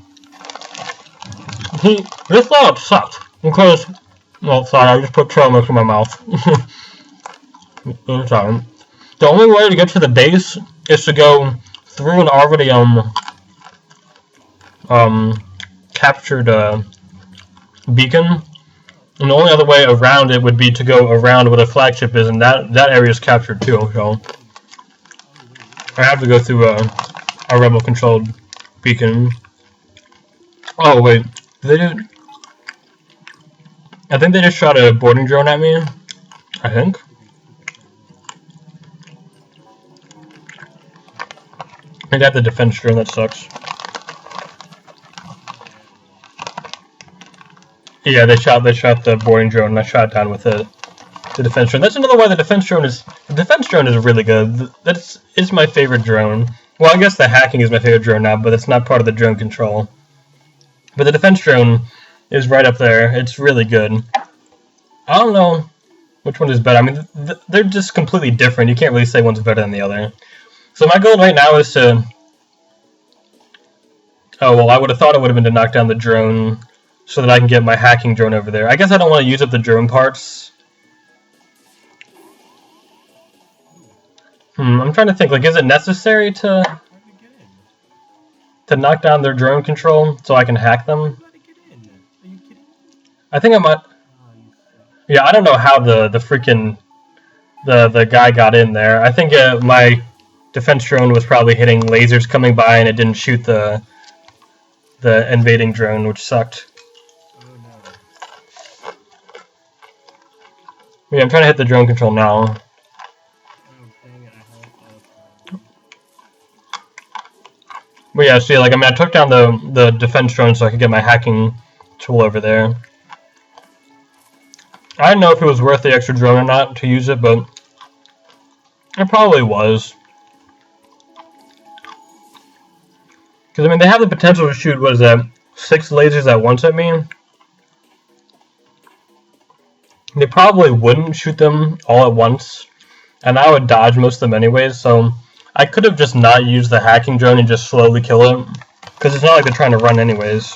A: See, this lab sucks because, well, sorry, I just put trail mix in my mouth. Sorry. The only way to get to the base is to go through an already captured beacon, And the only other way around it would be to go around where the flagship is, and that area is captured too, so I have to go through a rebel-controlled beacon. Oh, wait. Did they do... I think they just shot a boarding drone at me. I think. I got the defense drone, that sucks. Yeah, they shot the boarding drone, and I shot down with the defense drone. That's another why the defense drone is really good. It's my favorite drone. Well, I guess the hacking is my favorite drone now, but it's not part of the drone control. But the defense drone is right up there. It's really good. I don't know which one is better. I mean, they're just completely different. You can't really say one's better than the other. So my goal right now is to... Oh, well, I would have thought it would have been to knock down the drone so that I can get my hacking drone over there. I guess I don't want to use up the drone parts. I'm trying to think, like, is it necessary to knock down their drone control so I can hack them? I think I might... Yeah, I don't know how the freaking... The guy got in there. I think my defense drone was probably hitting lasers coming by and it didn't shoot the invading drone, which sucked. Yeah, I'm trying to hit the drone control now. But yeah, see, like, I mean, I took down the defense drone so I could get my hacking tool over there. I didn't know if it was worth the extra drone or not to use it, but it probably was. Because, I mean, they have the potential to shoot, what is that, 6 lasers at once at me? They probably wouldn't shoot them all at once, and I would dodge most of them anyways, so I could have just not used the hacking drone and just slowly kill it, because it's not like they're trying to run anyways.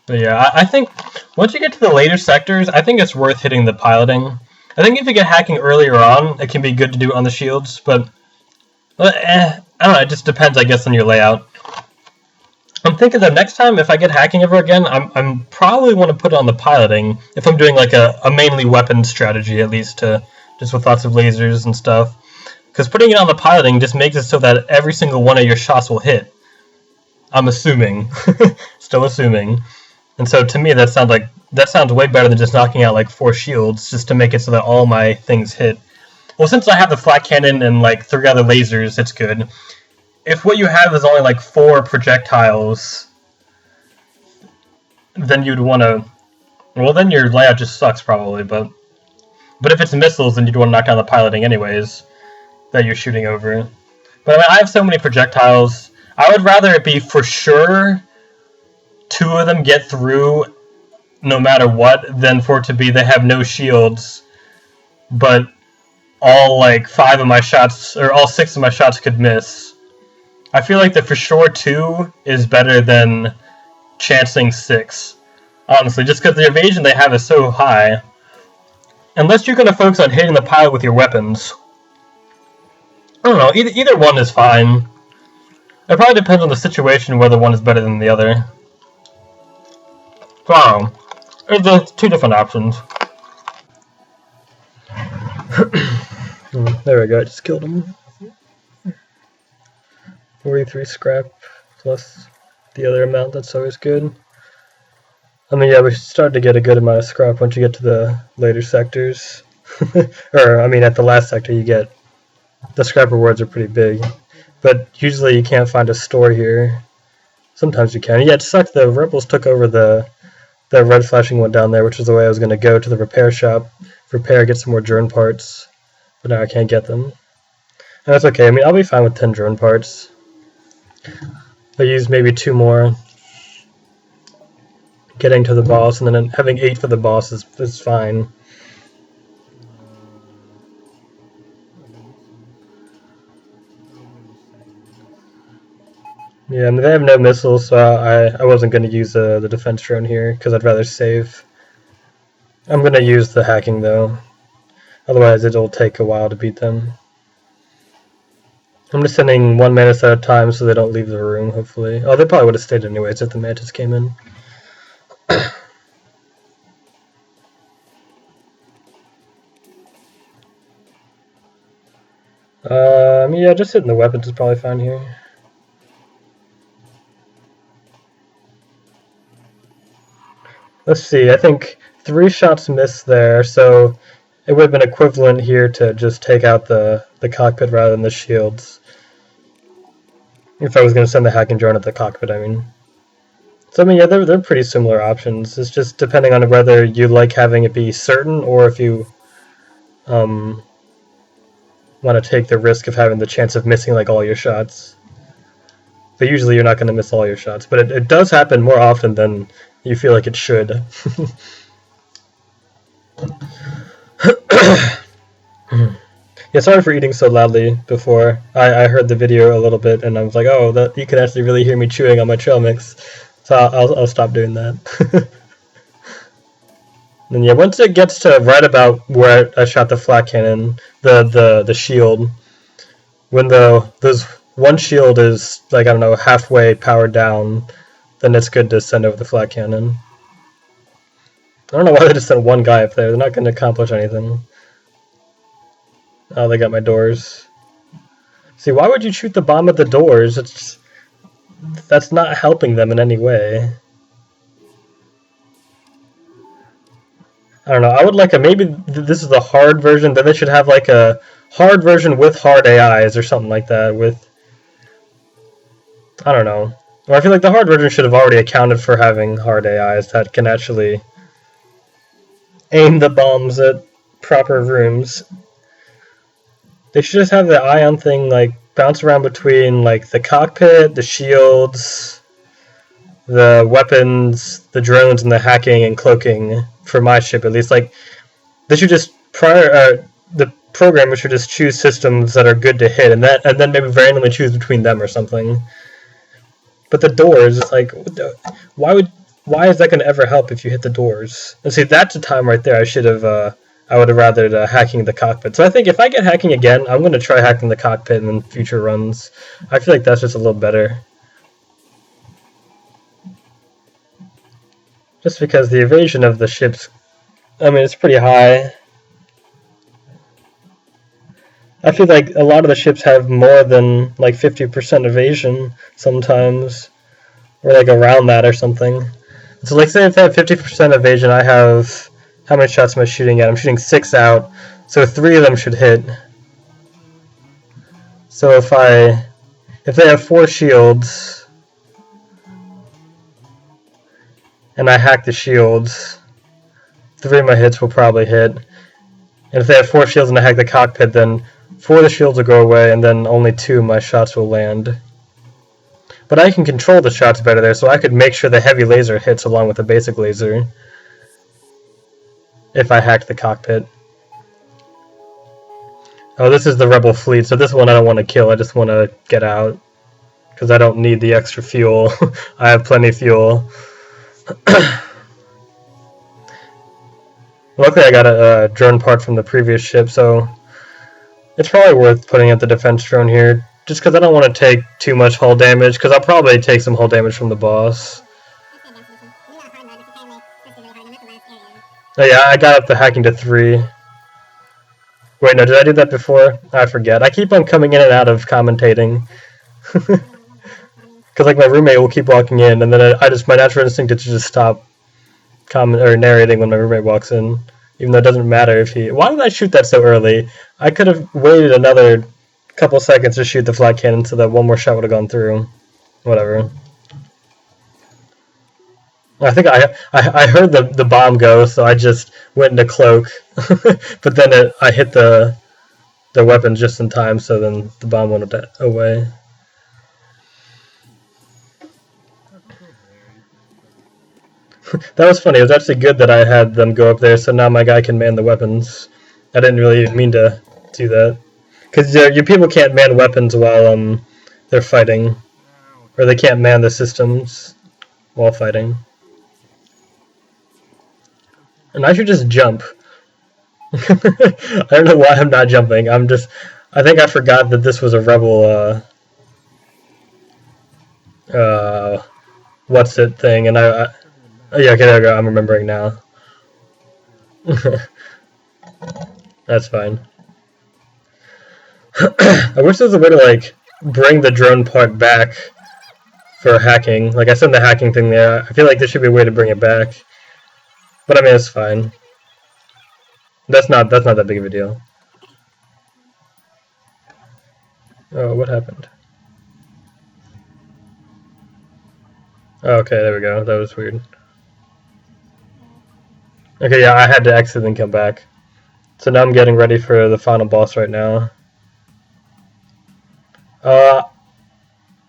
A: But yeah, I think once you get to the later sectors, I think it's worth hitting the piloting. I think if you get hacking earlier on, it can be good to do on the shields, but I don't know, it just depends, I guess, on your layout. I'm thinking that next time, if I get hacking ever again, I'm probably want to put it on the piloting, if I'm doing like a mainly weapon strategy, at least, just with lots of lasers and stuff. Because putting it on the piloting just makes it so that every single one of your shots will hit. I'm assuming. Still assuming. And so to me, that sounds way better than just knocking out like 4 shields, just to make it so that all my things hit. Well, since I have the flat cannon and like 3 other lasers, it's good. If what you have is only like 4 projectiles, then you'd want to... Well, then your layout just sucks, probably, but if it's missiles, then you'd want to knock down the piloting anyways, that you're shooting over. But I mean, I have so many projectiles, I would rather it be for sure 2 of them get through no matter what, than for it to be they have no shields, but all like 5 of my shots, or all 6 of my shots could miss. I feel like the for sure 2 is better than chancing 6. Honestly, just because the evasion they have is so high. Unless you're going to focus on hitting the pilot with your weapons. I don't know, either one is fine. It probably depends on the situation whether one is better than the other. Wow. There's 2 different options. There we go, I just killed him. 43 scrap plus the other amount, that's always good. I mean, yeah, we start to get a good amount of scrap once you get to the later sectors. Or, I mean, at the last sector you get... The scrap rewards are pretty big. But usually you can't find a store here. Sometimes you can. Yeah, it sucked, the rebels took over the red flashing one down there, which was the way I was going to go to the repair shop. Repair, get some more drone parts. But now I can't get them. And that's okay, I mean, I'll be fine with 10 drone parts. I'll use maybe 2 more. Getting to the boss, and then having 8 for the boss is fine. Yeah, I mean, they have no missiles, so I wasn't going to use the defense drone here, because I'd rather save. I'm going to use the hacking, though. Otherwise, it'll take a while to beat them. I'm just sending 1 mantis at a time so they don't leave the room, hopefully. Oh, they probably would have stayed anyways if the mantis came in. Yeah, just hitting the weapons is probably fine here. Let's see, I think 3 shots missed there, so it would have been equivalent here to just take out the cockpit rather than the shields. If I was going to send the hacking drone at the cockpit, I mean. So, I mean, yeah, they're pretty similar options. It's just depending on whether you like having it be certain or if you want to take the risk of having the chance of missing, like, all your shots. But usually you're not going to miss all your shots. But it does happen more often than you feel like it should. Yeah, sorry for eating so loudly before. I heard the video a little bit, and I was like, oh, that you can actually really hear me chewing on my trail mix. So I'll stop doing that. And yeah, once it gets to right about where I shot the flat cannon, the shield, when those one shield is, like, I don't know, halfway powered down, then it's good to send over the flat cannon. I don't know why they just sent one guy up there. They're not going to accomplish anything. Oh, they got my doors. See, why would you shoot the bomb at the doors? That's not helping them in any way. I don't know. I would like maybe this is the hard version. Then they should have like a hard version with hard AIs or something like that. I don't know. Well, I feel like the hard version should have already accounted for having hard AIs that can actually aim the bombs at proper rooms. They should just have the ion thing like bounce around between like the cockpit, the shields, the weapons, the drones, and the hacking and cloaking for my ship at least. Like they should just the programmer should just choose systems that are good to hit, and then maybe randomly choose between them or something. But the doors, it's like, why is that going to ever help if you hit the doors? And see, that's a time right there. I would have rather hacking the cockpit. So I think if I get hacking again, I'm going to try hacking the cockpit in future runs. I feel like that's just a little better. Just because the evasion of the ships, I mean, it's pretty high. I feel like a lot of the ships have more than like 50% evasion sometimes, or like around that or something. So like say if I have 50% evasion, I have, how many shots am I shooting at? I'm shooting 6 out, so 3 of them should hit. So if they have 4 shields, and I hack the shields, 3 of my hits will probably hit. And if they have 4 shields and I hack the cockpit, then 4 of the shields will go away, and then only 2 of my shots will land. But I can control the shots better there, so I could make sure the heavy laser hits along with the basic laser if I hacked the cockpit. Oh, this is the rebel fleet, so this one I don't want to kill, I just want to get out. Because I don't need the extra fuel. I have plenty of fuel. Luckily I got a drone part from the previous ship, so it's probably worth putting out the defense drone here. Just because I don't want to take too much hull damage, because I'll probably take some hull damage from the boss. Oh yeah, I got up the hacking to 3. Wait, no, did I do that before? I forget. I keep on coming in and out of commentating. Because like my roommate will keep walking in, and then my natural instinct is to just stop narrating when my roommate walks in. Even though it doesn't matter if he... Why did I shoot that so early? I could have waited another couple seconds to shoot the flat cannon so that one more shot would have gone through. Whatever. I think I heard the bomb go, so I just went into cloak. But then I hit the weapon just in time, so then the bomb went away. That was funny. It was actually good that I had them go up there, so now my guy can man the weapons. I didn't really mean to do that. Because your people can't man weapons while they're fighting. Or they can't man the systems while fighting. And I should just jump. I don't know why I'm not jumping. I think I forgot that this was a rebel, what's it thing, and yeah, okay, there we go. I'm remembering now. That's fine. I wish there was a way to like bring the drone part back for hacking. Like I said, the hacking thing there. I feel like there should be a way to bring it back. But I mean, it's fine. That's not that big of a deal. Oh, what happened? Oh, okay, there we go. That was weird. Okay, yeah, I had to exit and come back. So now I'm getting ready for the final boss right now.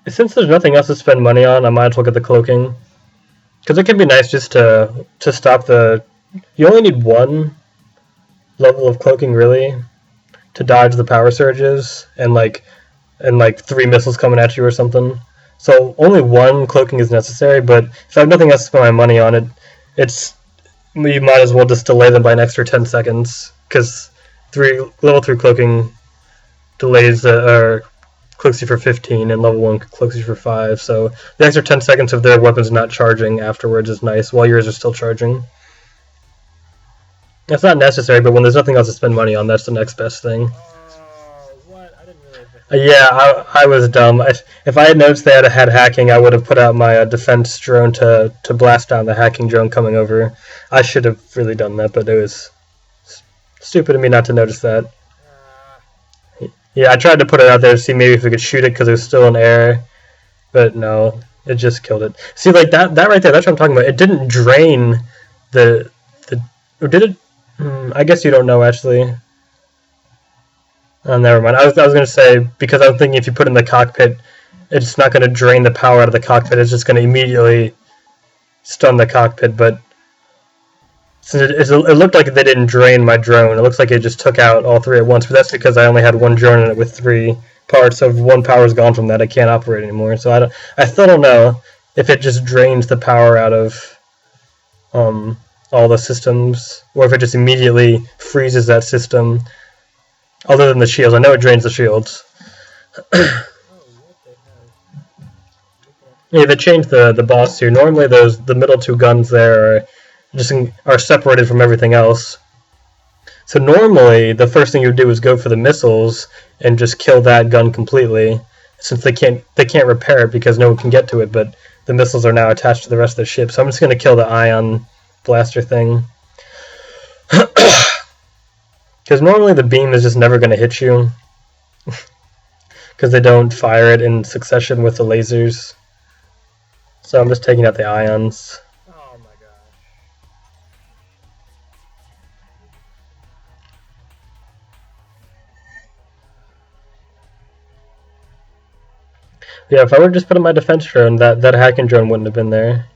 A: Since there's nothing else to spend money on, I might as well get the cloaking. Because it can be nice just to stop the... You only need one level of cloaking, really, to dodge the power surges and like 3 missiles coming at you or something. So only one cloaking is necessary, but if I have nothing else to spend my money on it, you might as well just delay them by an extra 10 seconds, because level 3 cloaking delays or cloaks you for 15, and level 1 cloaks you for 5, so the extra 10 seconds of their weapons not charging afterwards is nice, while yours are still charging. That's not necessary, but when there's nothing else to spend money on, that's the next best thing.
B: What? I didn't realize that.
A: Yeah, I was dumb. If I had noticed they had hacking, I would have put out my defense drone to blast down the hacking drone coming over. I should have really done that, but it was stupid of me not to notice that. Yeah, I tried to put it out there to see maybe if we could shoot it because it was still in air, but no, it just killed it. See, like that right there, that's what I'm talking about. It didn't drain or did it? I guess you don't know, actually. Oh, never mind. I was going to say, because I was thinking if you put it in the cockpit, it's not going to drain the power out of the cockpit. It's just going to immediately stun the cockpit. But since it looked like they didn't drain my drone, it looks like it just took out all 3 at once. But that's because I only had one drone in it with 3 parts. So if one power is gone from that, I can't operate anymore. So I still don't know if it just drains the power out of all the systems, or if it just immediately freezes that system. Other than the shields, I know it drains the shields. Yeah, they changed the boss here. Normally, the middle 2 guns there are separated from everything else. So normally, the first thing you would do is go for the missiles and just kill that gun completely, since they can't repair it because no one can get to it. But the missiles are now attached to the rest of the ship, so I'm just going to kill the ion blaster thing. Because normally the beam is just never going to hit you. Because they don't fire it in succession with the lasers. So I'm just taking out the ions.
B: Oh my gosh.
A: Yeah, if I were just put in my defense drone, that hacking drone wouldn't have been there.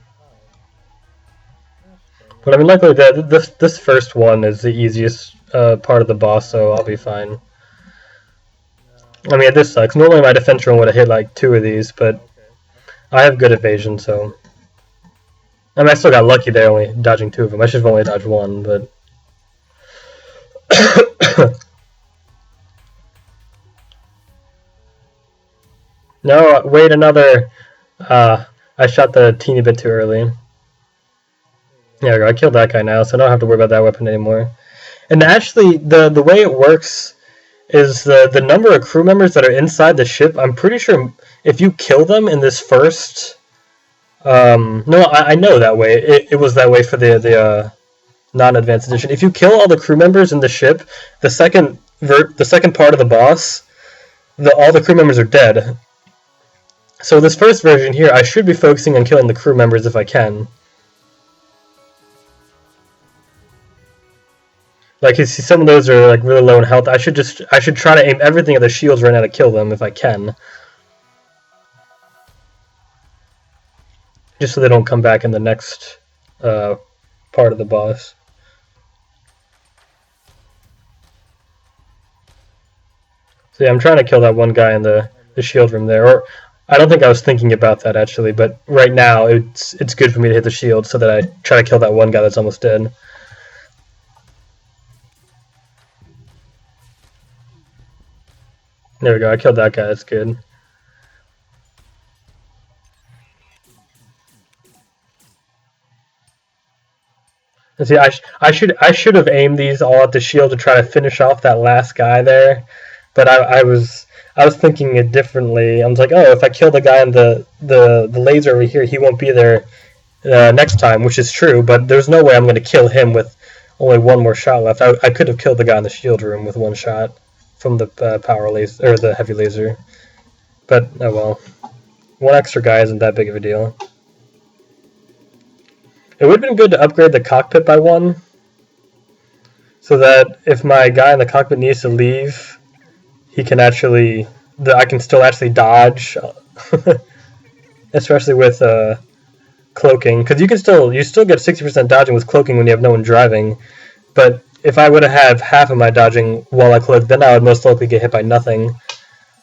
A: But I mean, luckily, this first one is the easiest part of the boss, so I'll be fine. I mean, this sucks. Normally, my defense drone would have hit like 2 of these, but I have good evasion, so... I mean, I still got lucky there, only dodging 2 of them. I should have only dodged 1, but... No, wait, another... I shot the teeny bit too early. There we go, I killed that guy now, so I don't have to worry about that weapon anymore. And actually, the way it works is the number of crew members that are inside the ship, I'm pretty sure if you kill them in this first... no, I know that way. It was that way for the non-advanced edition. If you kill all the crew members in the ship, the second part of the boss, all the crew members are dead. So this first version here, I should be focusing on killing the crew members if I can. Like, you see, some of those are like really low in health. I should try to aim everything at the shields right now to kill them if I can. Just so they don't come back in the next part of the boss. So yeah, I'm trying to kill that one guy in the shield room there. Or I don't think I was thinking about that actually, but right now it's good for me to hit the shield so that I try to kill that one guy that's almost dead. There we go, I killed that guy, that's good. And see, I should have aimed these all at the shield to try to finish off that last guy there. But I was thinking it differently. I was like, oh, if I kill the guy in the laser over here, he won't be there next time, which is true. But there's no way I'm going to kill him with only one more shot left. I could have killed the guy in the shield room with one shot from the power laser or the heavy laser. But oh well, one extra guy isn't that big of a deal. It would have been good to upgrade the cockpit by one, so that if my guy in the cockpit needs to leave, he can actually, I can still actually dodge, especially with cloaking, because you still get 60% dodging with cloaking when you have no one driving. But if I would have half of my dodging while I cloak, then I would most likely get hit by nothing.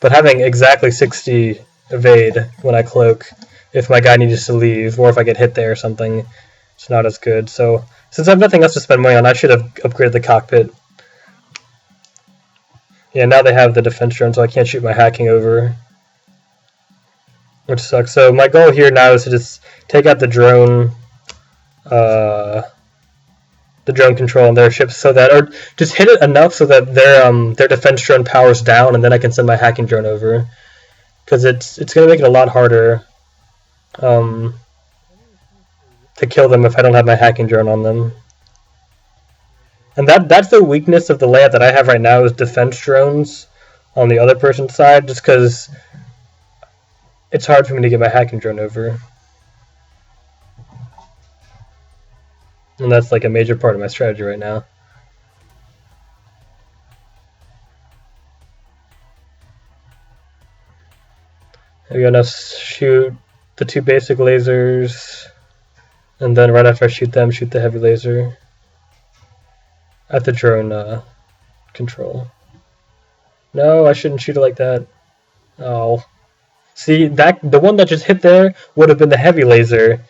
A: But having exactly 60 evade when I cloak, if my guy needs to leave, or if I get hit there or something, it's not as good. So since I have nothing else to spend money on, I should have upgraded the cockpit. Yeah, now they have the defense drone, so I can't shoot my hacking over, which sucks. So my goal here now is to just take out the drone control on their ships, so that, or just hit it enough so that their defense drone powers down, and then I can send my hacking drone over, because it's gonna make it a lot harder to kill them if I don't have my hacking drone on them. And that's the weakness of the layout that I have right now, is defense drones on the other person's side, just because it's hard for me to get my hacking drone over. And that's like a major part of my strategy right now. There we go, now shoot the two basic lasers, and then right after I shoot them, shoot the heavy laser at the drone control. No, I shouldn't shoot it like that. Oh. See, the one that just hit there would have been the heavy laser,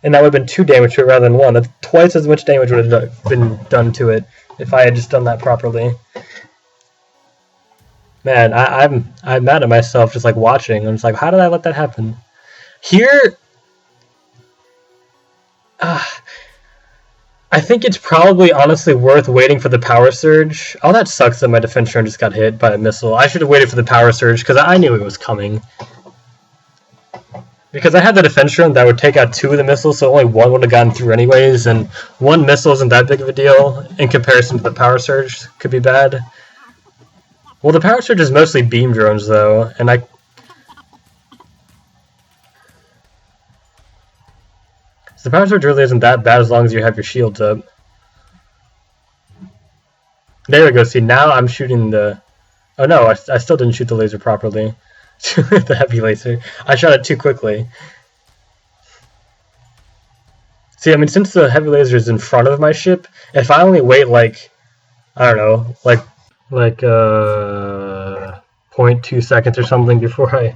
A: and that would have been 2 damage to it rather than 1. That's twice as much damage would have been done to it if I had just done that properly. Man, I'm mad at myself just like watching. I'm just like, how did I let that happen? Here, I think it's probably honestly worth waiting for the power surge. Oh, that sucks that my defense drone just got hit by a missile. I should have waited for the power surge because I knew it was coming. Because I had the defense drone that would take out 2 of the missiles, so only 1 would have gotten through anyways, and 1 missile isn't that big of a deal in comparison to the power surge. Could be bad. Well, the power surge is mostly beam drones though, and the power surge really isn't that bad as long as you have your shields up. There we go, see, now I'm shooting the... Oh no, I still didn't shoot the laser properly. The heavy laser. I shot it too quickly. See, I mean, since the heavy laser is in front of my ship, if I only wait like, I don't know, like 0.2 seconds or something before I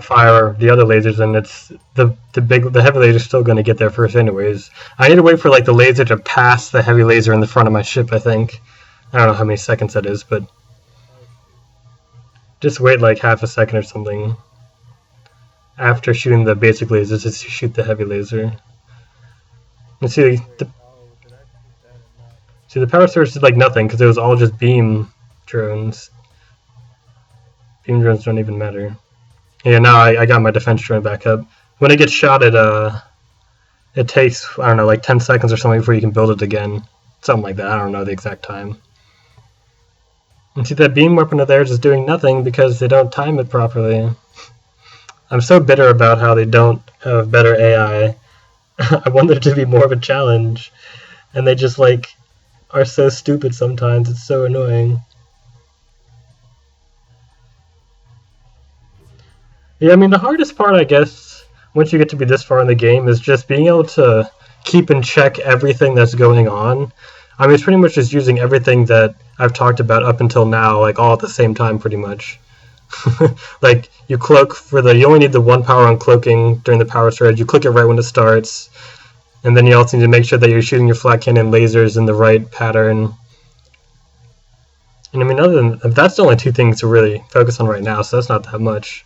A: fire the other lasers, and it's the heavy laser is still going to get there first anyways. I need to wait for like the laser to pass the heavy laser in the front of my ship, I think. I don't know how many seconds that is, but just wait like half a second or something after shooting the basic lasers to shoot the heavy laser. And see the power source did like nothing because it was all just beam drones. Beam drones don't even matter. Yeah, now I got my defense drone back up. When it gets shot, it takes, I don't know, like 10 seconds or something before you can build it again. Something like that. I don't know the exact time. And see, that beam weapon of theirs is doing nothing because they don't time it properly. I'm so bitter about how they don't have better AI. I wanted it to be more of a challenge. And they just, like, are so stupid sometimes. It's so annoying. Yeah, I mean, the hardest part, I guess, once you get to be this far in the game, is just being able to keep in check everything that's going on. I mean, it's pretty much just using everything that I've talked about up until now, like, all at the same time, pretty much. Like, you cloak you only need the 1 power on cloaking during the power surge. You click it right when it starts. And then you also need to make sure that you're shooting your flat cannon lasers in the right pattern. And I mean, other than that's the only 2 things to really focus on right now, so that's not that much.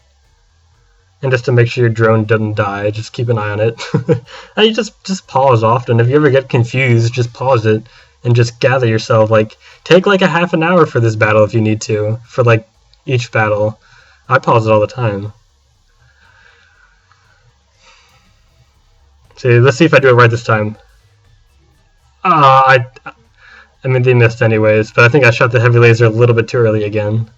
A: And just to make sure your drone doesn't die, just keep an eye on it. And you just pause often. If you ever get confused, just pause it. and just gather yourself. Like, take like a half an hour for this battle if you need to, for like each battle. I pause it all the time. See, let's see if I do it right this time. I mean, they missed anyways, but I think I shot the heavy laser a little bit too early again.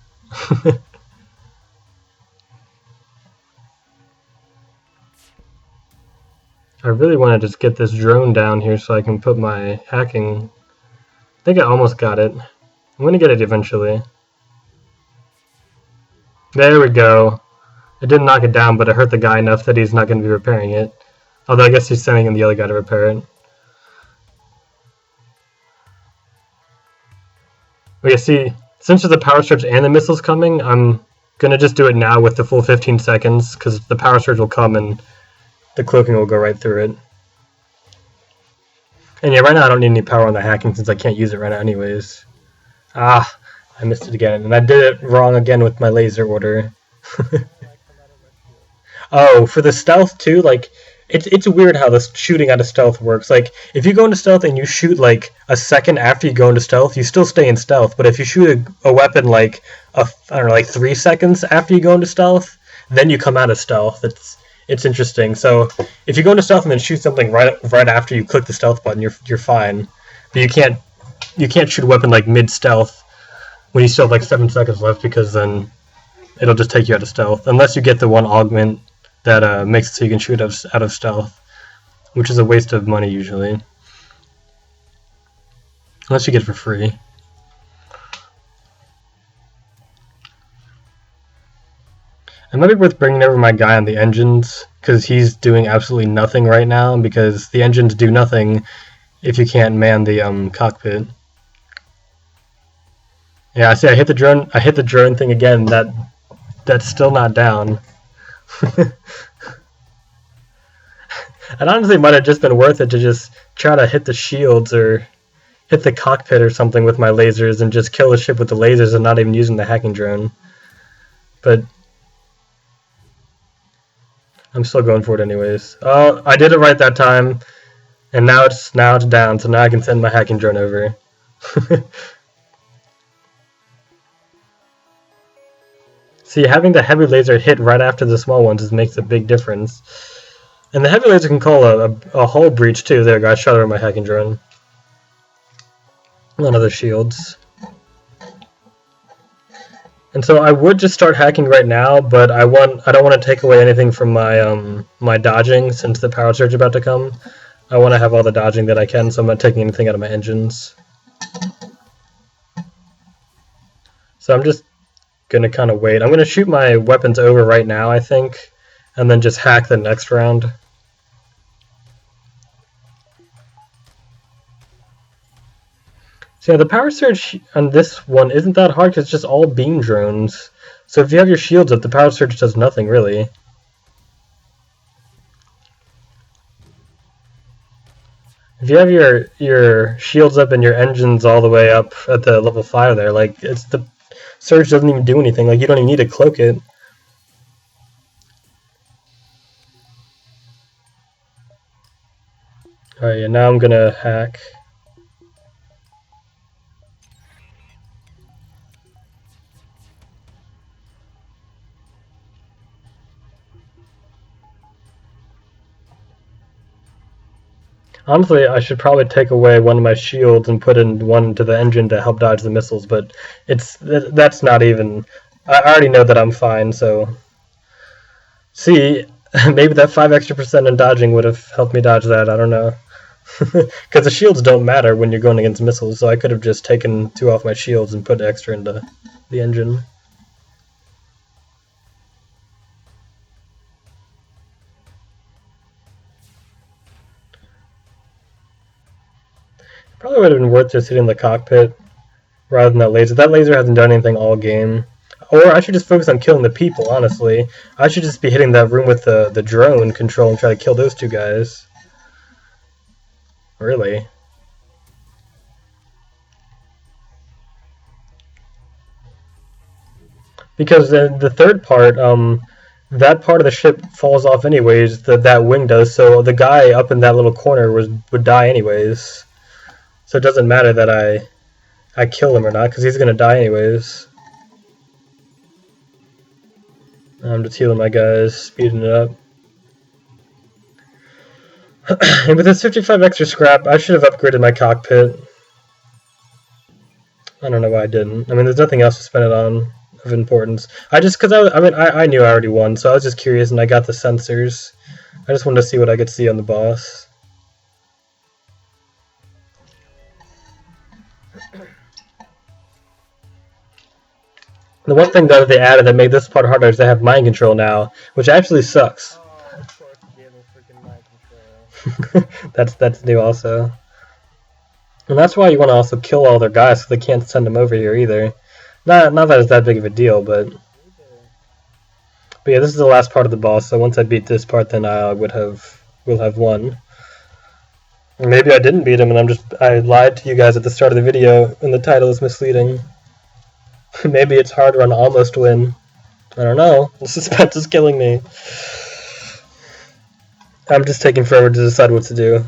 A: I really want to just get this drone down here so I can put my hacking. I think I almost got it. I'm going to get it eventually. There we go. It didn't knock it down, but it hurt the guy enough that he's not going to be repairing it. Although I guess he's sending in the other guy to repair it. But yeah, see, since there's a power surge and the missile's coming, I'm going to just do it now with the full 15 seconds, because the power surge will come and the cloaking will go right through it. And yeah, right now I don't need any power on the hacking since I can't use it right now anyways. I missed it again. And I did it wrong again with my laser order. Oh, for the stealth too, like, it's weird how the shooting out of stealth works. Like, if you go into stealth and you shoot like a second after you go into stealth, you still stay in stealth. But if you shoot a weapon like, I don't know, like 3 seconds after you go into stealth, then you come out of stealth. It's interesting. So if you go into stealth and then shoot something right after you click the stealth button, you're fine. But you can't shoot a weapon like mid stealth when you still have like 7 seconds left, because then it'll just take you out of stealth, unless you get the one augment that makes it so you can shoot out of stealth, which is a waste of money usually, unless you get it for free. It might be worth bringing over my guy on the engines, because he's doing absolutely nothing right now, because the engines do nothing if you can't man the cockpit. Yeah, I see. I hit the drone thing again. That's still not down. And honestly, it might have just been worth it to just try to hit the shields or hit the cockpit or something with my lasers and just kill the ship with the lasers and not even using the hacking drone. But I'm still going for it anyways. Oh, I did it right that time, and now it's down. So now I can send my hacking drone over. See, having the heavy laser hit right after the small ones makes a big difference. And the heavy laser can call a hull breach too. There, guys, shot over my hacking drone. None of the shields. And so I would just start hacking right now, but I don't want to take away anything from my my dodging since the power surge is about to come. I want to have all the dodging that I can, so I'm not taking anything out of my engines. So I'm just gonna kind of wait. I'm gonna shoot my weapons over right now, I think, and then just hack the next round. So yeah, the power surge on this one isn't that hard because it's just all beam drones. So if you have your shields up, the power surge does nothing really. If you have your shields up and your engines all the way up at the level 5 there, like, the surge doesn't even do anything. Like, you don't even need to cloak it. Alright, yeah, now I'm gonna hack. Honestly, I should probably take away one of my shields and put in one to the engine to help dodge the missiles, but that's not even... I already know that I'm fine, so... See, maybe that 5% extra in dodging would have helped me dodge that, I don't know. Because the shields don't matter when you're going against missiles, so I could have just taken 2 off my shields and put extra into the engine. Probably would have been worth just hitting the cockpit rather than that laser. That laser hasn't done anything all game. Or I should just focus on killing the people, honestly. I should just be hitting that room with the drone control and try to kill those 2 guys. Really. Because the third part, that part of the ship falls off anyways, that wing does, so the guy up in that little corner would die anyways. So it doesn't matter that I kill him or not, because he's gonna die anyways. I'm just healing my guys, speeding it up. And with this 55 extra scrap, I should have upgraded my cockpit. I don't know why I didn't. I mean, there's nothing else to spend it on of importance. I knew I already won, so I was just curious, and I got the sensors. I just wanted to see what I could see on the boss. The one thing that they added that made this part harder is they have mind control now, which actually sucks.
B: Oh, of course you gave him freaking mind control.
A: That's new also. And that's why you want to also kill all their guys so they can't send them over here either. Not that it's that big of a deal, but yeah, this is the last part of the boss, so once I beat this part then I will have won. Or maybe I didn't beat him and I lied to you guys at the start of the video and the title is misleading. Maybe it's hard run almost win. I don't know. The suspense is killing me. I'm just taking forever to decide what to do.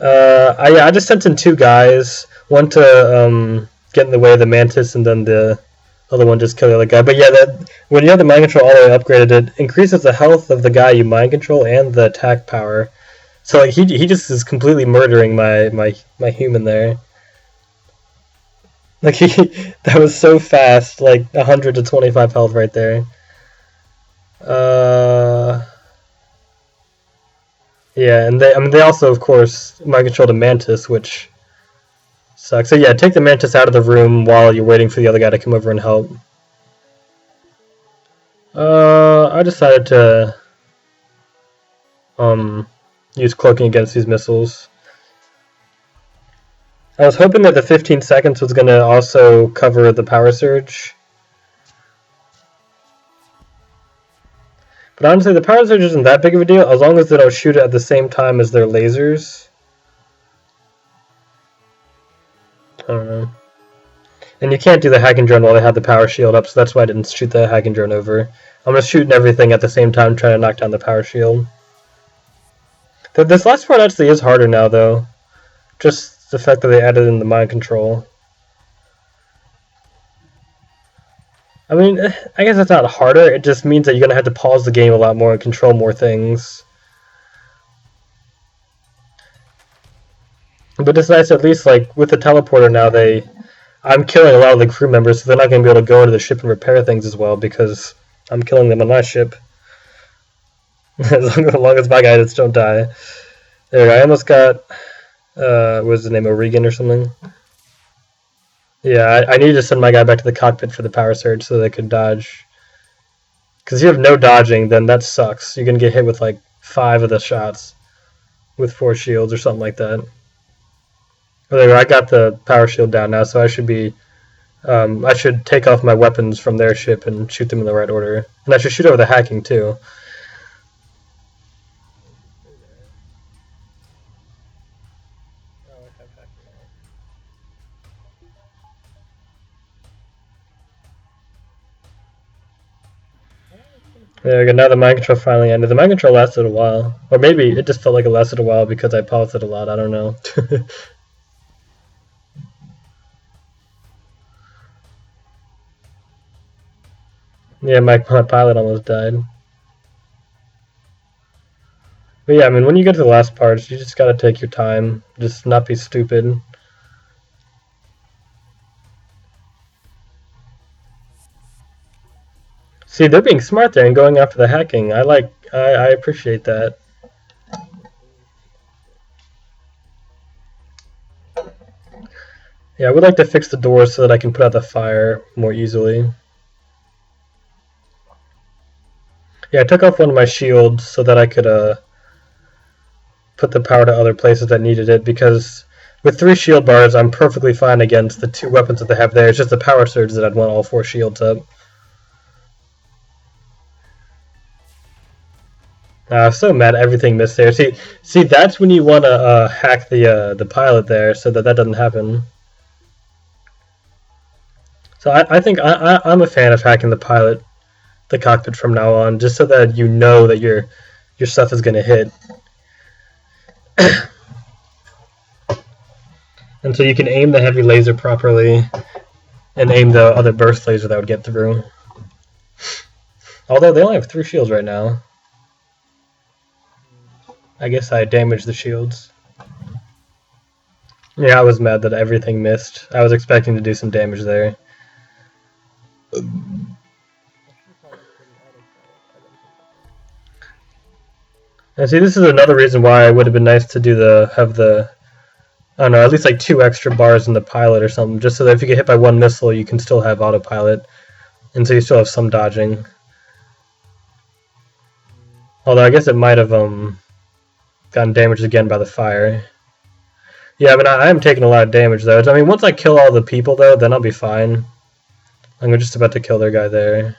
A: I just sent in 2 guys. One to get in the way of the mantis, and then the other one just kill the other guy. But yeah, when you have the mind control all the way upgraded, it increases the health of the guy you mind control and the attack power. So like he just is completely murdering my human there. Like that was so fast, like 100 to 25 health right there. Yeah, and they also of course mind control the mantis, which sucks. So yeah, take the mantis out of the room while you're waiting for the other guy to come over and help. I decided to use cloaking against these missiles. I was hoping that the 15 seconds was going to also cover the power surge. But honestly, the power surge isn't that big of a deal, as long as they don't shoot it at the same time as their lasers. I don't know. And you can't do the hacking drone while they have the power shield up, so that's why I didn't shoot the hacking drone over. I'm just shooting everything at the same time, trying to knock down the power shield. This last part actually is harder now, though. Just the fact that they added in the mind control. I mean, I guess it's not harder, it just means that you're going to have to pause the game a lot more and control more things. But it's nice, at least, like, with the teleporter now, I'm killing a lot of the crew members, so they're not going to be able to go into the ship and repair things as well, because I'm killing them on my ship. as long as my guys don't die. There we go, I almost got, what was the name, O'Regan or something? Yeah, I needed to send my guy back to the cockpit for the power surge so they could dodge. Because if you have no dodging, then that sucks. You're going to get hit with like 5 of the shots with 4 shields or something like that. Well, there we go, I got the power shield down now, so I should be... I should take off my weapons from their ship and shoot them in the right order. And I should shoot over the hacking too. There we go, now the mind control finally ended. The mind control lasted a while. Or maybe it just felt like it lasted a while because I paused it a lot, I don't know. Yeah, my pilot almost died. But yeah, I mean, when you get to the last parts, you just gotta take your time. Just not be stupid. See, they're being smart there and going after the hacking. I appreciate that. Yeah, I would like to fix the doors so that I can put out the fire more easily. Yeah, I took off one of my shields so that I could put the power to other places that needed it, because with 3 shield bars, I'm perfectly fine against the 2 weapons that they have there. It's just the power surge that I'd want all 4 shields up. I'm so mad everything missed there. See, that's when you want to hack the pilot there so that doesn't happen. So I think I'm a fan of hacking the cockpit from now on, just so that you know that your stuff is going to hit. And so you can aim the heavy laser properly and aim the other burst laser that would get through. Although they only have 3 shields right now. I guess I damaged the shields. Yeah, I was mad that everything missed. I was expecting to do some damage there. And see, this is another reason why it would have been nice to do have the I don't know, at least like 2 extra bars in the pilot or something, just so that if you get hit by 1 missile, you can still have autopilot, and so you still have some dodging. Although I guess it might have gotten damaged again by the fire. Yeah, I mean, I am taking a lot of damage, though. I mean, once I kill all the people, though, then I'll be fine. I'm just about to kill their guy there.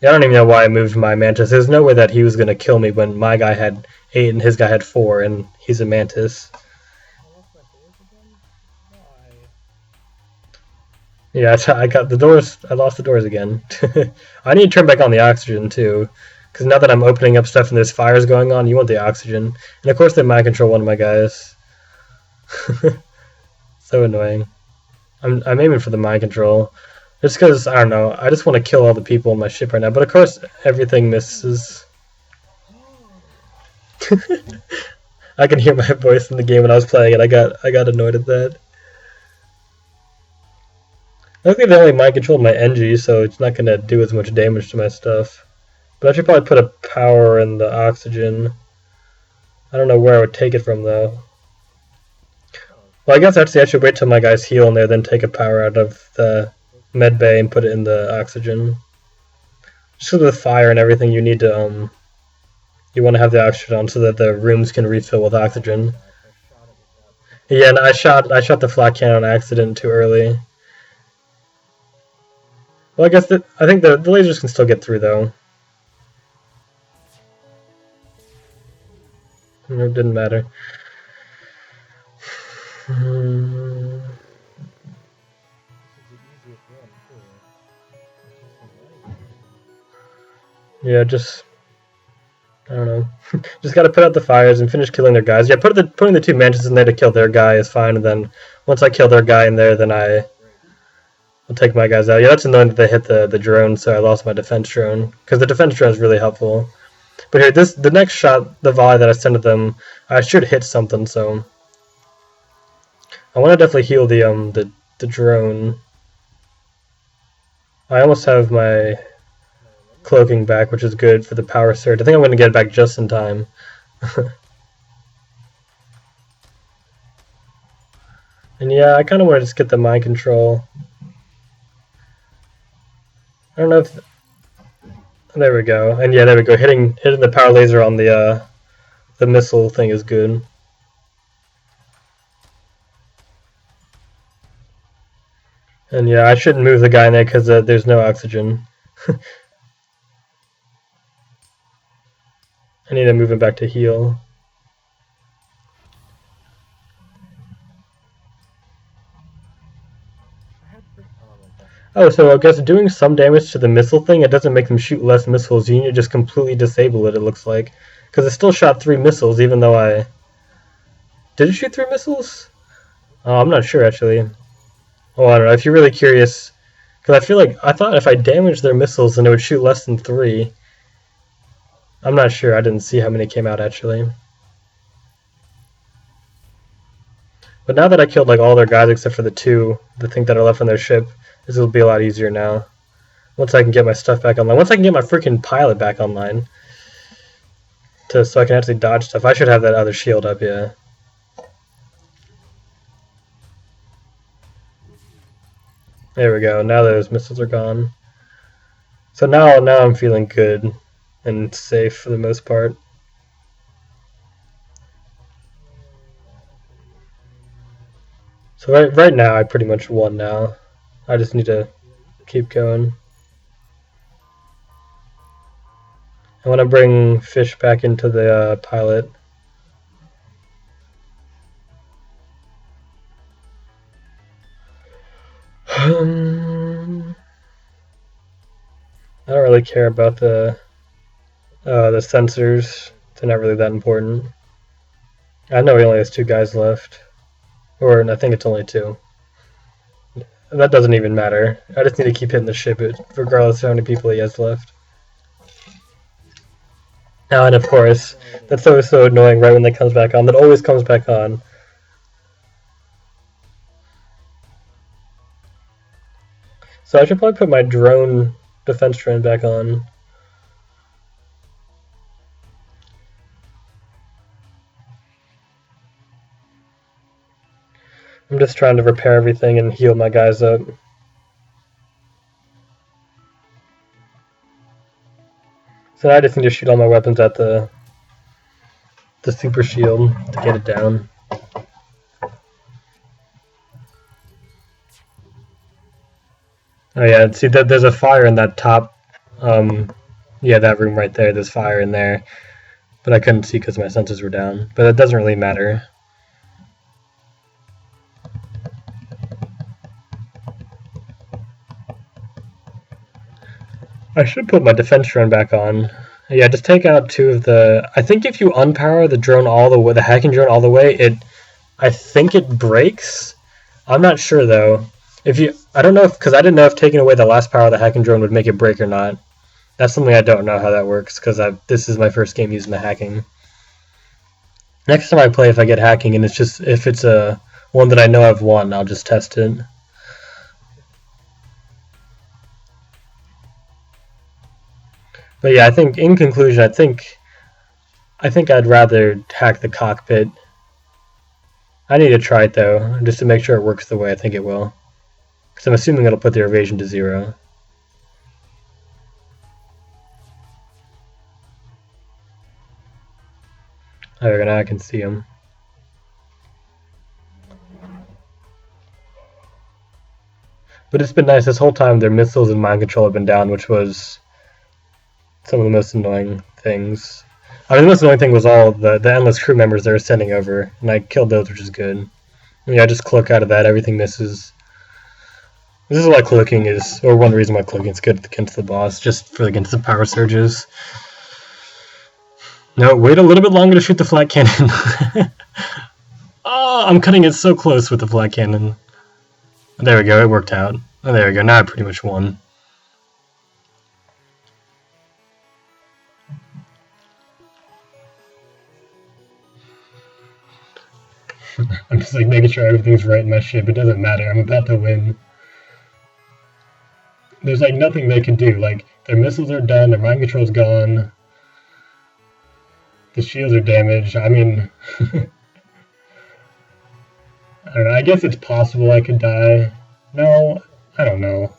A: Yeah, I don't even know why I moved my Mantis. There's no way that he was going to kill me when my guy had 8 and his guy had 4, and he's a Mantis. Yeah, I got the doors. I lost the doors again. I need to turn back on the oxygen, too. Because now that I'm opening up stuff and there's fires going on, you want the oxygen. And of course they mind control one of my guys. So annoying. I'm aiming for the mind control. Just because, I don't know, I just want to kill all the people on my ship right now. But of course, everything misses. I can hear my voice in the game when I was playing it. I got annoyed at that. I think they only mind controlled my NG, so it's not going to do as much damage to my stuff. But I should probably put a power in the oxygen. I don't know where I would take it from, though. Well, I guess actually I should wait till my guys heal in there, then take a power out of the med bay and put it in the oxygen. Just because with fire and everything, you need to, you want to have the oxygen on so that the rooms can refill with oxygen. Yeah, and I shot the flat cannon on accident too early. Well, I guess I think the lasers can still get through, though. It didn't matter. Yeah, just I don't know. Just gotta put out the fires and finish killing their guys. Yeah, putting the 2 Mantis in there to kill their guy is fine, and then once I kill their guy in there, then I'll take my guys out. Yeah, that's annoying that they hit the drone, so I lost my defense drone. Because the defense drone is really helpful. But here, the next shot, the volley that I sent at them, I should hit something, so I want to definitely heal the drone. I almost have my cloaking back, which is good for the power surge. I think I'm going to get it back just in time. And yeah, I kind of want to just get the mind control. I don't know if... There we go. And yeah, there we go. Hitting the power laser on the missile thing is good. And yeah, I shouldn't move the guy in there because there's no oxygen. I need to move him back to heal. Oh, so I guess doing some damage to the missile thing, it doesn't make them shoot less missiles. You need to just completely disable it, it looks like. Because it still shot 3 missiles, even though I... Did it shoot 3 missiles? Oh, I'm not sure, actually. Oh, I don't know. If you're really curious... Because I feel like... I thought if I damaged their missiles, then it would shoot less than 3. I'm not sure. I didn't see how many came out, actually. But now that I killed like all their guys except for the 2, the thing that are left on their ship, this will be a lot easier now. Once I can get my stuff back online. Once I can get my freaking pilot back online. So I can actually dodge stuff. I should have that other shield up, yeah. There we go. Now those missiles are gone. So now I'm feeling good and safe for the most part. So right now I pretty much won now. I just need to keep going. I want to bring Fish back into the pilot. I don't really care about the sensors. They're not really that important. I know he only has 2 guys left. Or I think it's only 2. That doesn't even matter. I just need to keep hitting the ship, regardless of how many people he has left. Oh, and of course, that's always so annoying right when that comes back on. That always comes back on. So I should probably put my drone defense drone back on. I'm just trying to repair everything and heal my guys up. So now I just need to shoot all my weapons at the super shield to get it down. Oh yeah, see that there's a fire in that top, yeah, that room right there. There's fire in there, but I couldn't see because my sensors were down. But it doesn't really matter. I should put my defense drone back on. Yeah, just take out 2 of the. I think if you unpower the drone all the way, the hacking drone all the way, I think it breaks. I'm not sure though. I don't know because I didn't know if taking away the last power of the hacking drone would make it break or not. That's something I don't know how that works because this is my first game using the hacking. Next time I play, if I get hacking and if it's a one that I know I've won, I'll just test it. But yeah, I think in conclusion, I think I'd rather hack the cockpit. I need to try it though, just to make sure it works the way I think it will. Because I'm assuming it'll put their evasion to 0. There we go, now I can see them. But it's been nice this whole time. Their missiles and mind control have been down, which was some of the most annoying things. I mean, the most annoying thing was all the endless crew members they were sending over, and I killed those, which is good. Yeah, I just cloak out of that, everything misses. This is why cloaking is, or one reason why cloaking is good against the boss, just for against the power surges. No, wait a little bit longer to shoot the flat cannon. Oh, I'm cutting it so close with the flat cannon. There we go, it worked out. Oh, there we go, now I pretty much won. I'm just like making sure everything's right in my ship. It doesn't matter. I'm about to win. There's like nothing they can do. Like their missiles are done. Their mind control's gone. The shields are damaged. I mean, I don't know. I guess it's possible I could die. No, I don't know.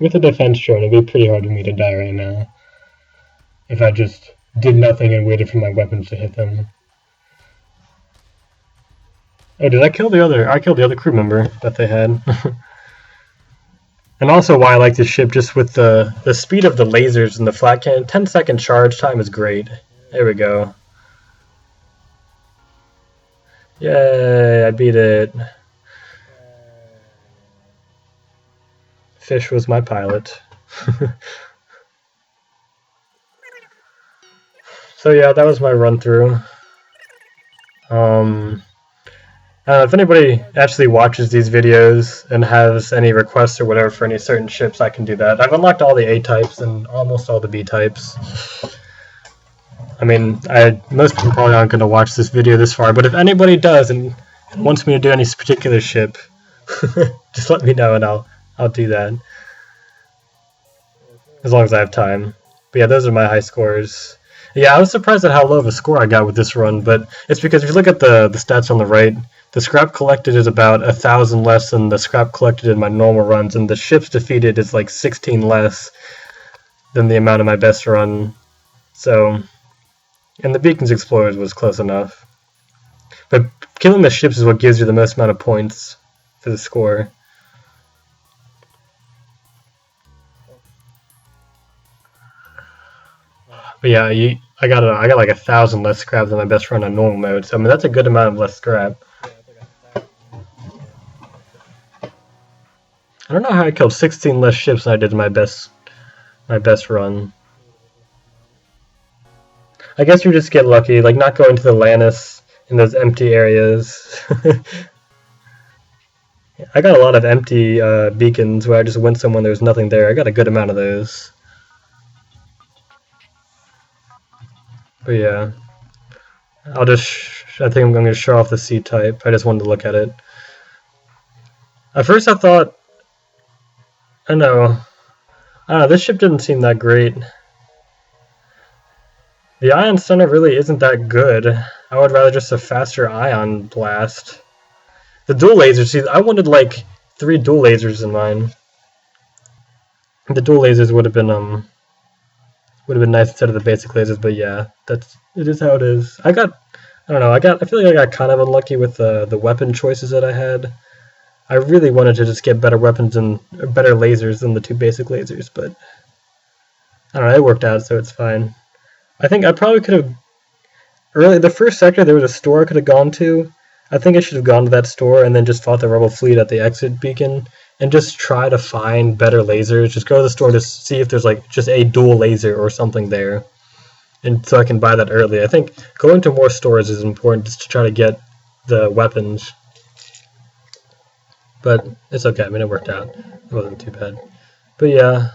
A: With a defense drone, it'd be pretty hard for me to die right now. If I just did nothing and waited for my weapons to hit them. Oh, did I kill the other? I killed the other crew member that they had. And also why I like this ship, just with the speed of the lasers and the flat cannon, 10-second charge time is great. There we go. Yay, I beat it. Fish was my pilot. So yeah, that was my run through. If anybody actually watches these videos and has any requests or whatever for any certain ships, I can do that. I've unlocked all the A types and almost all the B types. I mean, most people probably aren't going to watch this video this far, but if anybody does and wants me to do any particular ship, just let me know and I'll do that. As long as I have time. But yeah, those are my high scores. Yeah, I was surprised at how low of a score I got with this run, but it's because if you look at the stats on the right, the scrap collected is about 1,000 less than the scrap collected in my normal runs, and the ships defeated is like 16 less than the amount of my best run. So, and the Beacons Explorers was close enough. But killing the ships is what gives you the most amount of points for the score. But yeah, I got like 1,000 less scrap than my best run on normal mode. So I mean that's a good amount of less scrap. I don't know how I killed 16 less ships than I did in my best run. I guess you just get lucky, like not going to the Lannis in those empty areas. I got a lot of empty beacons where I just went somewhere there's nothing there. I got a good amount of those. But yeah, I think I'm going to show off the C type. I just wanted to look at it. At first I thought, I don't know, this ship didn't seem that great. The ion stunner really isn't that good. I would rather just a faster ion blast. The dual lasers, see, I wanted like 3 dual lasers in mine. The dual lasers would have been nice instead of the basic lasers, but yeah, it is how it is. I don't know, I feel like I got kind of unlucky with the weapon choices that I had. I really wanted to just get better weapons and better lasers than the 2 basic lasers, but I don't know, it worked out, so it's fine. I think I probably could have the first sector there was a store I could have gone to. I think I should have gone to that store and then just fought the rebel fleet at the exit beacon and just try to find better lasers. Just go to the store to see if there's like just a dual laser or something there, and so I can buy that early. I think going to more stores is important just to try to get the weapons. But it's okay. I mean, it worked out. It wasn't too bad. But yeah,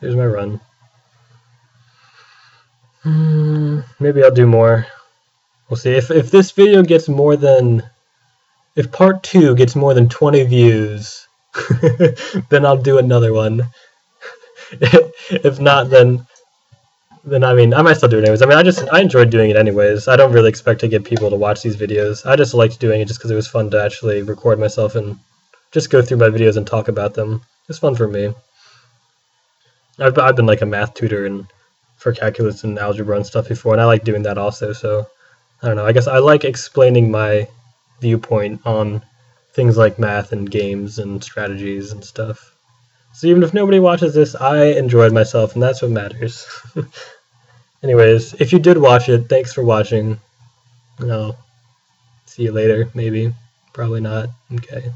A: here's my run. Maybe I'll do more. We'll see. If this video gets more than... If part 2 gets more than 20 views, then I'll do another one. If not, then I mean, I might still do it anyways. I mean, I enjoyed doing it anyways. I don't really expect to get people to watch these videos. I just liked doing it just because it was fun to actually record myself and just go through my videos and talk about them. It's fun for me. I've been like a math tutor and for calculus and algebra and stuff before, and I like doing that also, so I don't know. I guess I like explaining my viewpoint on things like math and games and strategies and stuff. So even if nobody watches this, I enjoyed myself, and that's what matters. Anyways, if you did watch it, thanks for watching. I'll see you later, maybe. Probably not. Okay.